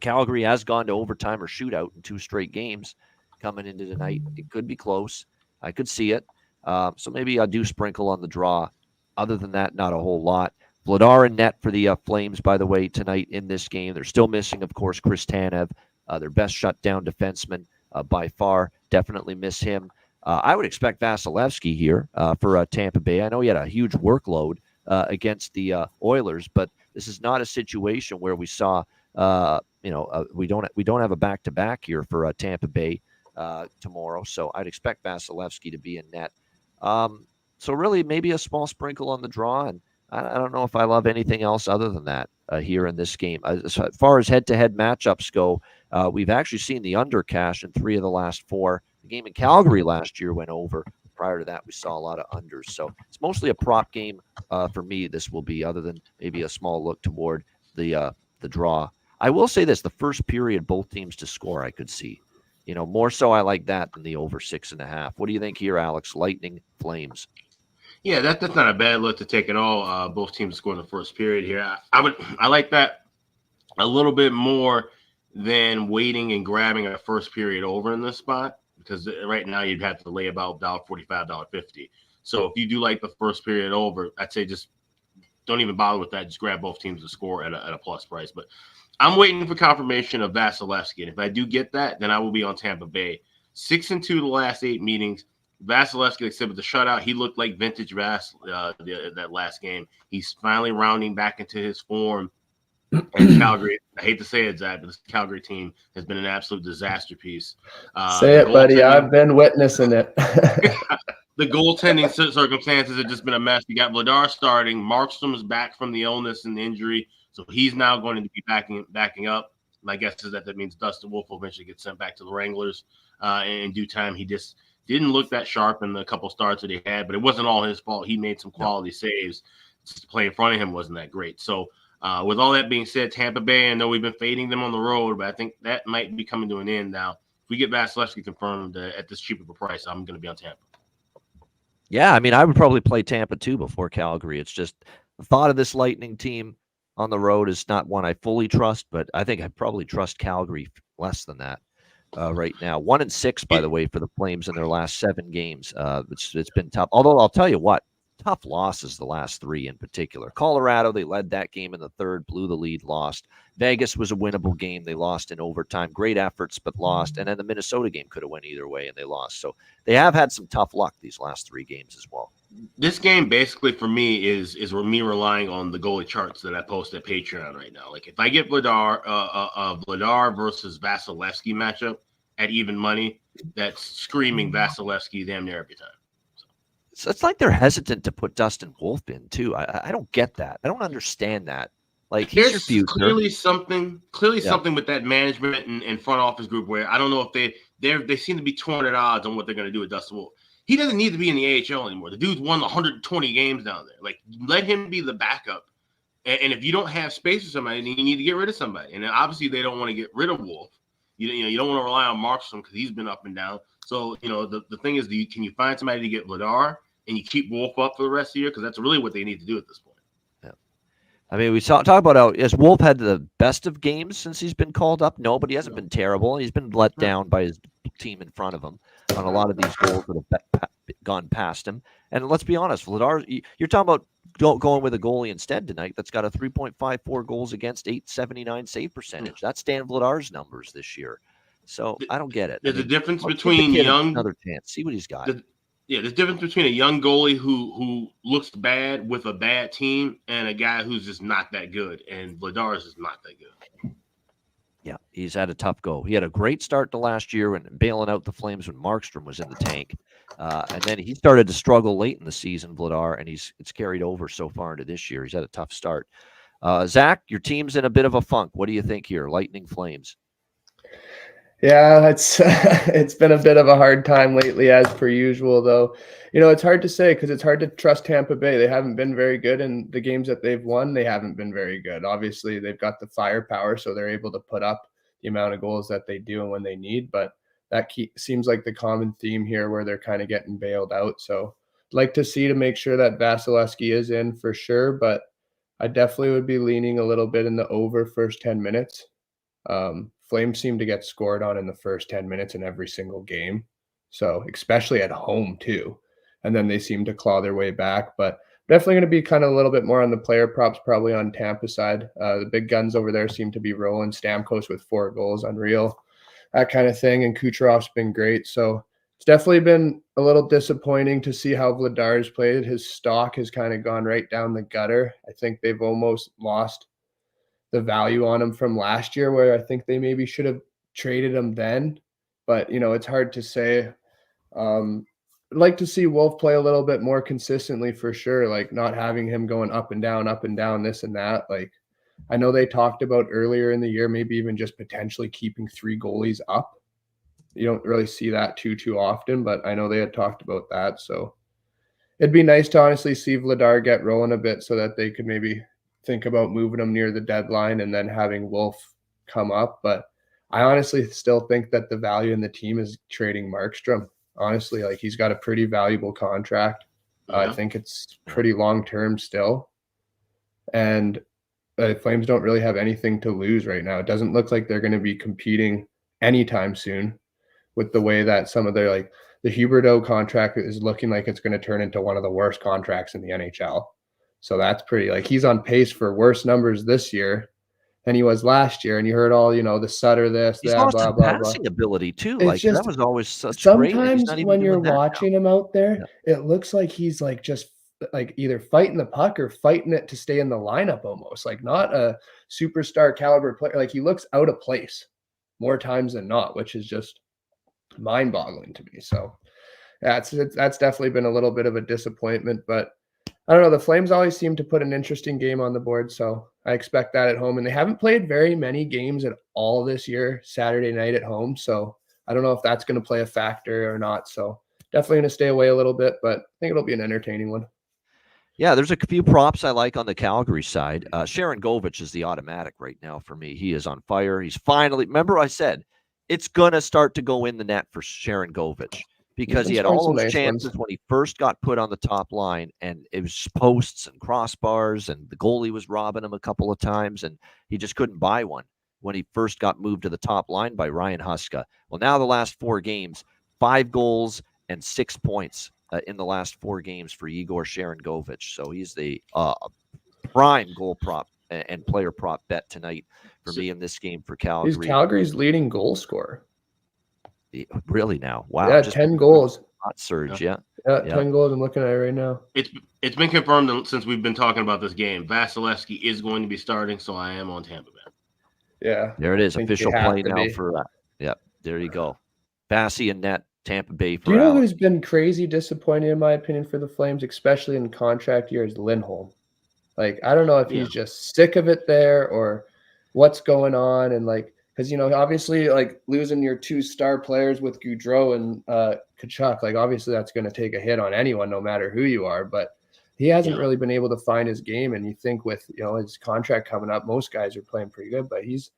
Calgary has gone to overtime or shootout in 2 straight games coming into tonight. It could be close. I could see it. So maybe I'll do sprinkle on the draw. Other than that, not a whole lot. Vladar in net for the Flames, by the way, tonight in this game. They're still missing, of course, Chris Tanev, their best shutdown defenseman by far. Definitely miss him. I would expect Vasilevsky here for Tampa Bay. I know he had a huge workload against the Oilers, but this is not a situation where we saw we don't have a back-to-back here for Tampa Bay tomorrow, so I'd expect Vasilevsky to be in net. So really maybe a small sprinkle on the draw, and I don't know if I love anything else other than that here in this game. As far as head-to-head matchups go, we've actually seen the under cash in 3 of the last 4. The game in Calgary last year went over. Prior to that, we saw a lot of unders. So it's mostly a prop game for me, this will be, other than maybe a small look toward the draw. I will say this, the first period, both teams to score, I could see. More so I like that than the over 6.5. What do you think here, Alex? Lightning, Flames. Yeah, that's not a bad look to take at all. Both teams score in the first period here. I like that a little bit more than waiting and grabbing a first period over in this spot, because right now you'd have to lay about $1.45, $1.50. So if you do like the first period over, I'd say just don't even bother with that. Just grab both teams to score at a plus price. But I'm waiting for confirmation of Vasilevsky. And if I do get that, then I will be on Tampa Bay. 6-2 the last 8 meetings. Vasilevsky exhibited the shutout. He looked like vintage Vas that last game. He's finally rounding back into his form. And Calgary, I hate to say it, Zach, but this Calgary team has been an absolute disaster piece. Say it, buddy. I've been witnessing it. The goaltending circumstances have just been a mess. You got Vladar starting. Markstrom's back from the illness and the injury, so he's now going to be backing up. My guess is that means Dustin Wolf will eventually get sent back to the Wranglers in due time. He just didn't look that sharp in the couple starts that he had, but it wasn't all his fault. He made some quality saves. Just the play in front of him wasn't that great. So with all that being said, Tampa Bay, I know we've been fading them on the road, but I think that might be coming to an end now. If we get Vasilevsky confirmed at this cheap of a price, I'm going to be on Tampa. Yeah, I mean, I would probably play Tampa too before Calgary. It's just the thought of this Lightning team on the road is not one I fully trust, but I think I probably trust Calgary less than that right now. 1-6, by the way, for the Flames in their last 7 games. It's been tough. Although I'll tell you what, tough losses the last 3 in particular. Colorado, they led that game in the 3rd, blew the lead, lost. Vegas was a winnable game. They lost in overtime. Great efforts, but lost. And then the Minnesota game could have went either way, and they lost. So they have had some tough luck these last 3 games as well. This game basically for me is me relying on the goalie charts that I post at Patreon right now. Like if I get Vladar versus Vasilevsky matchup at even money, that's screaming Vasilevsky damn near every time. So it's like they're hesitant to put Dustin Wolf in too. I don't get that. I don't understand that. Like he's your future. Clearly something with that management and front office group where I don't know if they seem to be torn at odds on what they're going to do with Dustin Wolf. He doesn't need to be in the AHL anymore. The dude's won 120 games down there. Like let him be the backup. And if you don't have space for somebody, then you need to get rid of somebody. And obviously they don't want to get rid of Wolf. You don't want to rely on Markstrom because he's been up and down. So the thing is, can you find somebody to get Vladar and you keep Wolf up for the rest of the year? Because that's really what they need to do at this point. Yeah. I mean, we talk about how has Wolf had the best of games since he's been called up? No, but he hasn't been terrible. He's been let down by his team in front of him on a lot of these goals that have gone past him. And let's be honest, Vladar, you're talking about going with a goalie instead tonight that's got a 3.54 goals against, 879 save percentage. That's Dan Vladar's numbers this year. So I don't get it. There's a difference between another chance. See what he's got. There's a difference between a young goalie who looks bad with a bad team and a guy who's just not that good. And Vladar's is not that good. Yeah, he's had a tough go. He had a great start to last year when bailing out the Flames when Markstrom was in the tank. And then he started to struggle late in the season, Vladar, and it's carried over so far into this year. He's had a tough start. Zach, your team's in a bit of a funk. What do you think here? Lightning Flames. Yeah, it's been a bit of a hard time lately, as per usual, though. It's hard to say because it's hard to trust Tampa Bay. They haven't been very good, and the games that they've won, they haven't been very good. Obviously, they've got the firepower, so they're able to put up the amount of goals that they do and when they need, but that seems like the common theme here where they're kind of getting bailed out. So I'd like to make sure that Vasilevsky is in for sure, but I definitely would be leaning a little bit in the over first 10 minutes. Flames seem to get scored on in the first 10 minutes in every single game. So especially at home too. And then they seem to claw their way back, but definitely going to be kind of a little bit more on the player props, probably on Tampa side. The big guns over there seem to be rolling. Stamkos with 4 goals, unreal, that kind of thing. And Kucherov's been great. So it's definitely been a little disappointing to see how Vladar's played. His stock has kind of gone right down the gutter. I think they've almost lost the value on him from last year, where I think they maybe should have traded him then. But, it's hard to say. I'd like to see Wolf play a little bit more consistently for sure, like not having him going up and down, this and that. Like, I know they talked about earlier in the year, maybe even just potentially keeping 3 goalies up. You don't really see that too often, but I know they had talked about that. So it'd be nice to honestly see Vladar get rolling a bit so that they could maybe think about moving him near the deadline and then having Wolf come up. But I honestly still think that the value in the team is trading Markstrom. Honestly, like, he's got a pretty valuable contract. Yeah. I think it's pretty long-term still. And the Flames don't really have anything to lose right now. It doesn't look like they're going to be competing anytime soon with the way that some of their, the Huberdeau contract is looking like it's going to turn into one of the worst contracts in the NHL. So that's pretty, he's on pace for worse numbers this year than he was last year. And you heard all, the Sutter this, he's that, lost blah, his blah, passing blah. ability too. It's just, that was always such sometimes great. when you're watching him out there, it looks like he's just either fighting the puck or fighting it to stay in the lineup almost. Not a superstar caliber player. He looks out of place more times than not, which is just mind-boggling to me. So that's definitely been a little bit of a disappointment, but I don't know. The Flames always seem to put an interesting game on the board, so I expect that at home. And they haven't played very many games at all this year, Saturday night at home. So I don't know if that's going to play a factor or not. So definitely going to stay away a little bit, but I think it'll be an entertaining one. Yeah, there's a few props I like on the Calgary side. Sharon Govich is the automatic right now for me. He is on fire. He's finally – remember I said it's going to start to go in the net for Sharon Govich. Because he had all those chances when he first got put on the top line, and it was posts and crossbars, and the goalie was robbing him a couple of times, and he just couldn't buy one when he first got moved to the top line by Ryan Huska. Well, now the last 4 games, 5 goals and 6 points in the last 4 games for Igor Sharangovich. So he's the prime goal prop and player prop bet tonight for me in this game for Calgary. He's Calgary's leading goal scorer. Really now? Wow. Yeah, 10 goals. Hot surge, yeah. 10 goals. I'm looking at it right now. It's been confirmed since we've been talking about this game. Vasilevsky is going to be starting, so I am on Tampa Bay. Yeah. There it is. Official play now for that. Yeah, there you go. Vasi and net, Tampa Bay for Do you know Alex. who's been crazy disappointing, in my opinion, for the Flames, especially in contract years? Lindholm. I don't know if he's just sick of it there or what's going on. And, because, obviously, losing your 2 star players with Gaudreau and Tkachuk, obviously that's going to take a hit on anyone, no matter who you are. But he hasn't really been able to find his game. And you think with, his contract coming up, most guys are playing pretty good. But he's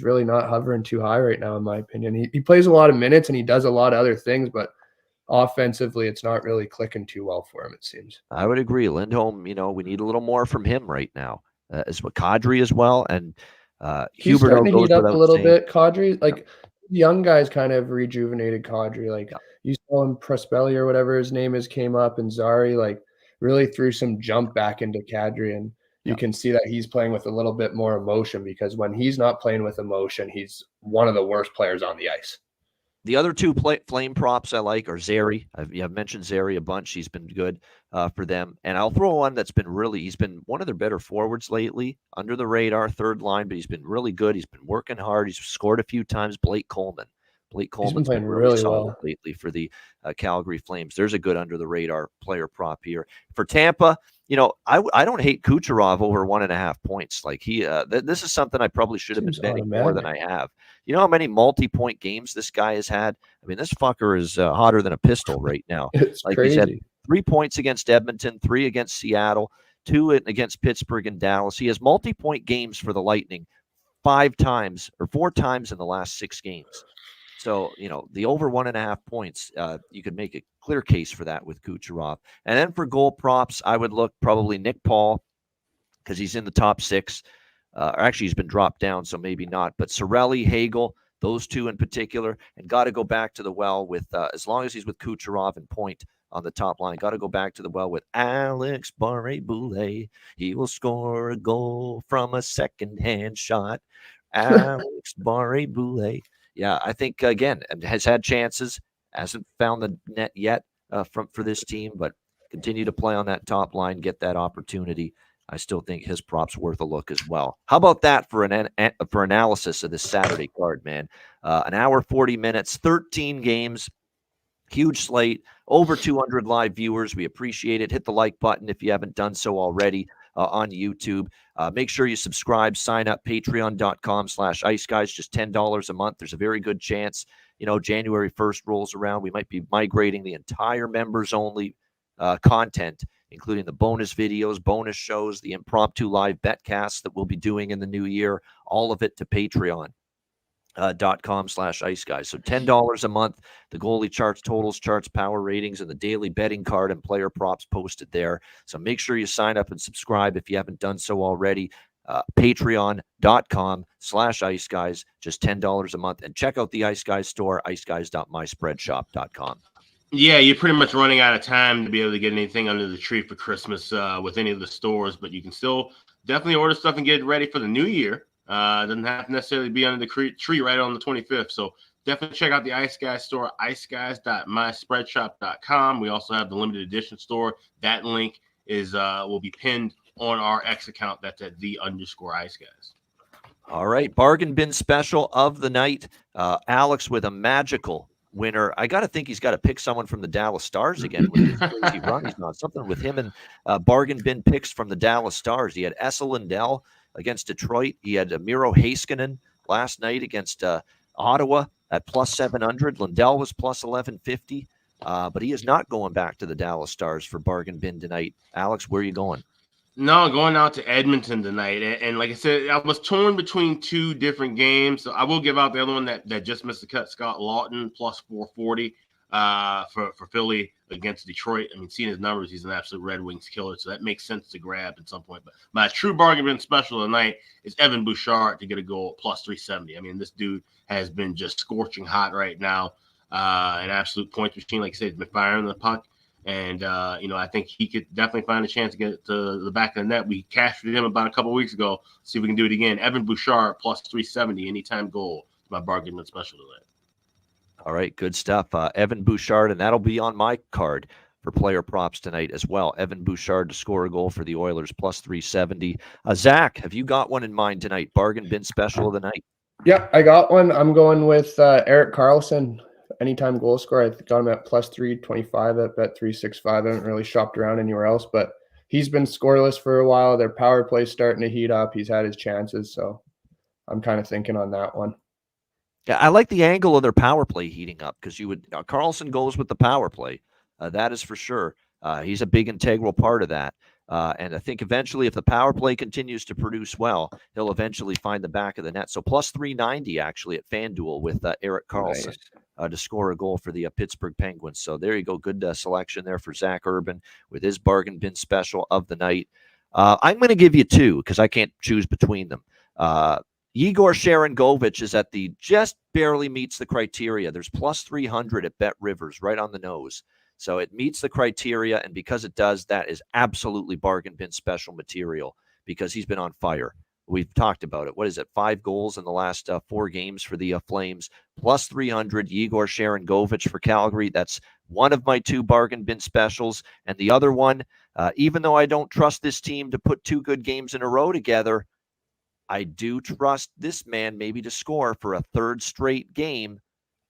really not hovering too high right now, in my opinion. He plays a lot of minutes and he does a lot of other things. But offensively, it's not really clicking too well for him, it seems. I would agree. Lindholm, we need a little more from him right now. As with Kadri as well. And he's starting to heat up a little bit. Kadri, young guys kind of rejuvenated Kadri. You saw him, Prospelli or whatever his name is, came up, and Zari. really threw some jump back into Kadri, and you can see that he's playing with a little bit more emotion, because when he's not playing with emotion, he's one of the worst players on the ice. The other two flame props I like are Zary. I've mentioned Zary a bunch. He's been good for them. And I'll throw one that's been he's been one of their better forwards lately, under the radar, third line, but he's been really good. He's been working hard. He's scored a few times. Blake Coleman. Blake Coleman's been really solid lately for the Calgary Flames. There's a good under the radar player prop here. For Tampa, I don't hate Kucherov over 1.5 points. Like this is something I probably should have been betting more than I have. You know how many multi-point games this guy has had? I mean, this fucker is hotter than a pistol right now. It's crazy. He's had 3 points against Edmonton, 3 against Seattle, 2 against Pittsburgh and Dallas. He has multi-point games for the Lightning 4 times in the last 6 games. So, the over 1.5 points, you could make a clear case for that with Kucherov. And then for goal props, I would look probably Nick Paul, because he's in the top 6. Or actually, he's been dropped down, so maybe not. But Cirelli, Hagel, those two in particular, and got to go back to the well with, as long as he's with Kucherov and Point on the top line, got to go back to the well with Alex Barré-Boulet. He will score a goal from a second-hand shot. Alex Barré-Boulet. Yeah, I think, again, has had chances, hasn't found the net yet for this team, but continue to play on that top line, get that opportunity. I still think his prop's worth a look as well. How about that for analysis of this Saturday card, man? An hour, 40 minutes, 13 games, huge slate, over 200 live viewers. We appreciate it. Hit the like button if you haven't done so already on YouTube. Make sure you subscribe, sign up, patreon.com/iceguys, just $10 a month. There's a very good chance, January 1st rolls around. We might be migrating the entire members-only content, including the bonus videos, bonus shows, the impromptu live betcasts that we'll be doing in the new year, all of it to patreon.com/iceguys. So $10 a month, the goalie charts, totals charts, power ratings, and the daily betting card and player props posted there. So make sure you sign up and subscribe if you haven't done so already. Patreon.com/iceguys, just $10 a month. And check out the Ice Guys store, iceguys.myspreadshop.com. Yeah, you're pretty much running out of time to be able to get anything under the tree for Christmas with any of the stores, but you can still definitely order stuff and get ready for the new year. It doesn't have to necessarily be under the tree right on the 25th. So definitely check out the Ice Guys store, iceguys.myspreadshop.com. We also have the limited edition store. That link will be pinned on our X account. That's at _iceguys. All right, bargain bin special of the night. Alex with a magical winner. I got to think he's got to pick someone from the Dallas Stars again with his crazy run. He's not something with him and bargain bin picks from the Dallas Stars. He had Esa Lindell against Detroit. He had Miro Heiskanen last night against Ottawa at +700. Lindell was +1150, but he is not going back to the Dallas Stars for bargain bin tonight. Alex, where are you going? No, going out to Edmonton tonight. And like I said, I was torn between 2 different games. So I will give out the other one that just missed the cut, Scott Lawton, +440 for Philly against Detroit. I mean, seeing his numbers, he's an absolute Red Wings killer. So that makes sense to grab at some point. But my true bargain bin special tonight is Evan Bouchard to get a goal at +370. I mean, this dude has been just scorching hot right now. An absolute point machine. Like I said, he's been firing the puck. And, I think he could definitely find a chance to get to the back of the net. We cashed him about a couple of weeks ago. See if we can do it again. Evan Bouchard +370, anytime goal. My bargain bin special tonight. All right, good stuff. Evan Bouchard, and that'll be on my card for player props tonight as well. Evan Bouchard to score a goal for the Oilers, +370. Zach, have you got one in mind tonight? Bargain bin special of the night. Yeah, I got one. I'm going with Erik Karlsson. Anytime goal scorer. I got him at +325 at Bet365. I haven't really shopped around anywhere else, but he's been scoreless for a while. Their power play's starting to heat up. He's had his chances, so I'm kind of thinking on that one. Yeah, I like the angle of their power play heating up because Karlsson goes with the power play. That is for sure. He's a big integral part of that. And I think eventually, if the power play continues to produce well, he'll eventually find the back of the net. So +390 actually at FanDuel with Erik Karlsson. Nice. To score a goal for the Pittsburgh Penguins. So there you go. Good selection there for Zach Urban with his bargain bin special of the night. I'm going to give you 2 because I can't choose between them. Igor Sharangovich is at the just barely meets the criteria. There's +300 at Bet Rivers, right on the nose. So it meets the criteria, and because it does, that is absolutely bargain bin special material because he's been on fire. We've talked about it. What is it? 5 goals in the last 4 games for the Flames, plus 300. Yegor Sharangovich for Calgary. That's one of my 2 bargain bin specials. And the other one, even though I don't trust this team to put 2 good games in a row together, I do trust this man maybe to score for a 3rd straight game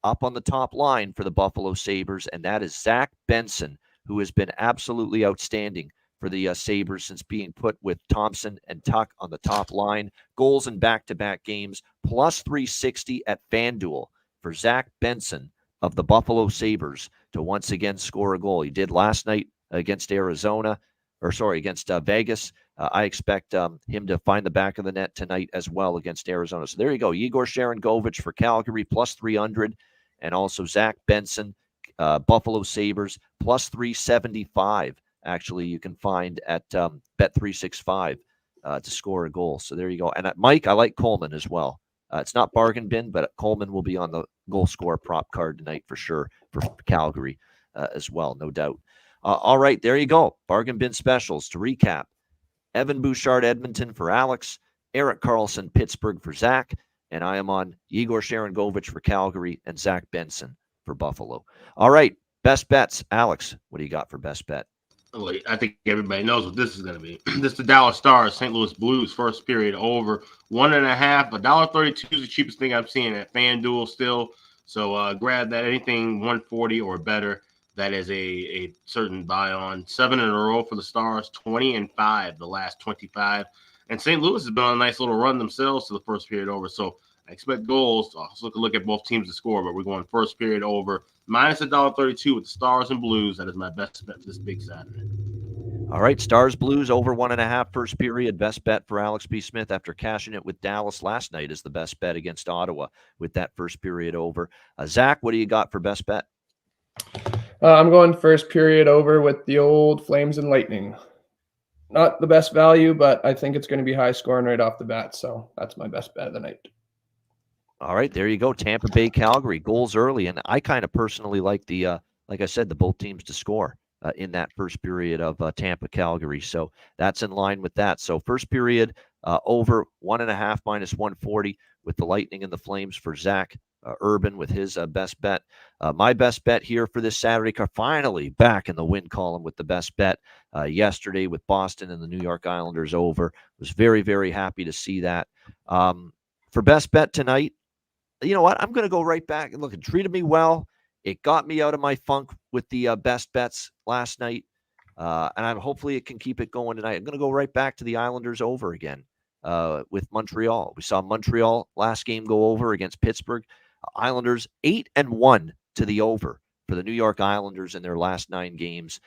up on the top line for the Buffalo Sabres, and that is Zach Benson, who has been absolutely outstanding for the Sabres since being put with Thompson and Tuck on the top line. Goals in back-to-back games, plus 360 at FanDuel for Zach Benson of the Buffalo Sabres to once again score a goal. He did last night against against Vegas. I expect him to find the back of the net tonight as well against Arizona. So there you go. Yegor Sharangovich for Calgary, plus 300. And also Zach Benson, Buffalo Sabres, plus 375. Actually, you can find at Bet365 to score a goal. So there you go. And Mike, I like Coleman as well. It's not bargain bin, but Coleman will be on the goal scorer prop card tonight for sure for Calgary as well, no doubt. All right, there you go. Bargain bin specials. To recap, Evan Bouchard, Edmonton for Alex, Erik Karlsson, Pittsburgh for Zach, and I am on Yegor Sharangovich for Calgary and Zach Benson for Buffalo. All right, best bets. Alex, what do you got for best bet? I think everybody knows what this is going to be. This is the Dallas Stars, St. Louis Blues, first period over 1.5. $1.32 is the cheapest thing I'm seeing at FanDuel still. So grab that. Anything 140 or better. That is a certain buy on. 7 in a row for the Stars, 20-5 the last 25. And St. Louis has been on a nice little run themselves to the first period over. So I expect goals. I'll also look at both teams to score, but we're going first period over. Minus $1.32 with the Stars and Blues. That is my best bet this big Saturday. All right, Stars Blues over 1.5 first period. Best bet for Alex B. Smith after cashing it with Dallas last night is the best bet against Ottawa with that first period over. Zach, what do you got for best bet? I'm going first period over with the old Flames and Lightning. Not the best value, but I think it's going to be high scoring right off the bat. So that's my best bet of the night. All right, there you go. Tampa Bay, Calgary, goals early. And I kind of personally like like I said, the both teams to score in that first period of Tampa, Calgary. So that's in line with that. So first period over 1.5 minus 140 with the Lightning and the Flames for Zach. Urban with his best bet. My best bet here for this Saturday card, finally back in the win column with the best bet yesterday with Boston and the New York Islanders over. Was very, very happy to see that. For best bet tonight, you know what? I'm going to go right back. Look, it treated me well. It got me out of my funk with the best bets last night. And hopefully it can keep it going tonight. I'm going to go right back to the Islanders over again with Montreal. We saw Montreal last game go over against Pittsburgh. Islanders 8-1 to the over for the New York Islanders in their last 9 games.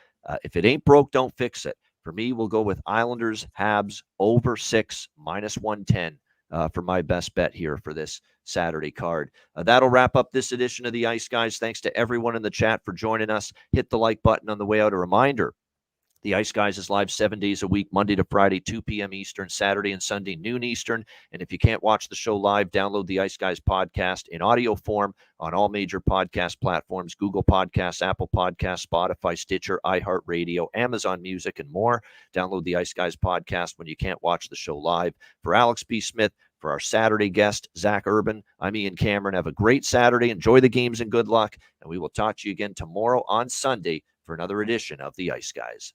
If it ain't broke, don't fix it. For me, we'll go with Islanders, Habs over 6 minus 110 for my best bet here for this Saturday card. That'll wrap up this edition of the Ice Guys. Thanks to everyone in the chat for joining us. Hit the like button on the way out. A reminder, the Ice Guys is live 7 days a week, Monday to Friday, 2 p.m. Eastern, Saturday and Sunday, noon Eastern. And if you can't watch the show live, download the Ice Guys podcast in audio form on all major podcast platforms, Google Podcasts, Apple Podcasts, Spotify, Stitcher, iHeartRadio, Amazon Music, and more. Download the Ice Guys podcast when you can't watch the show live. For Alex B. Smith, for our Saturday guest, Zach Urban, I'm Ian Cameron. Have a great Saturday. Enjoy the games and good luck. And we will talk to you again tomorrow on Sunday for another edition of the Ice Guys.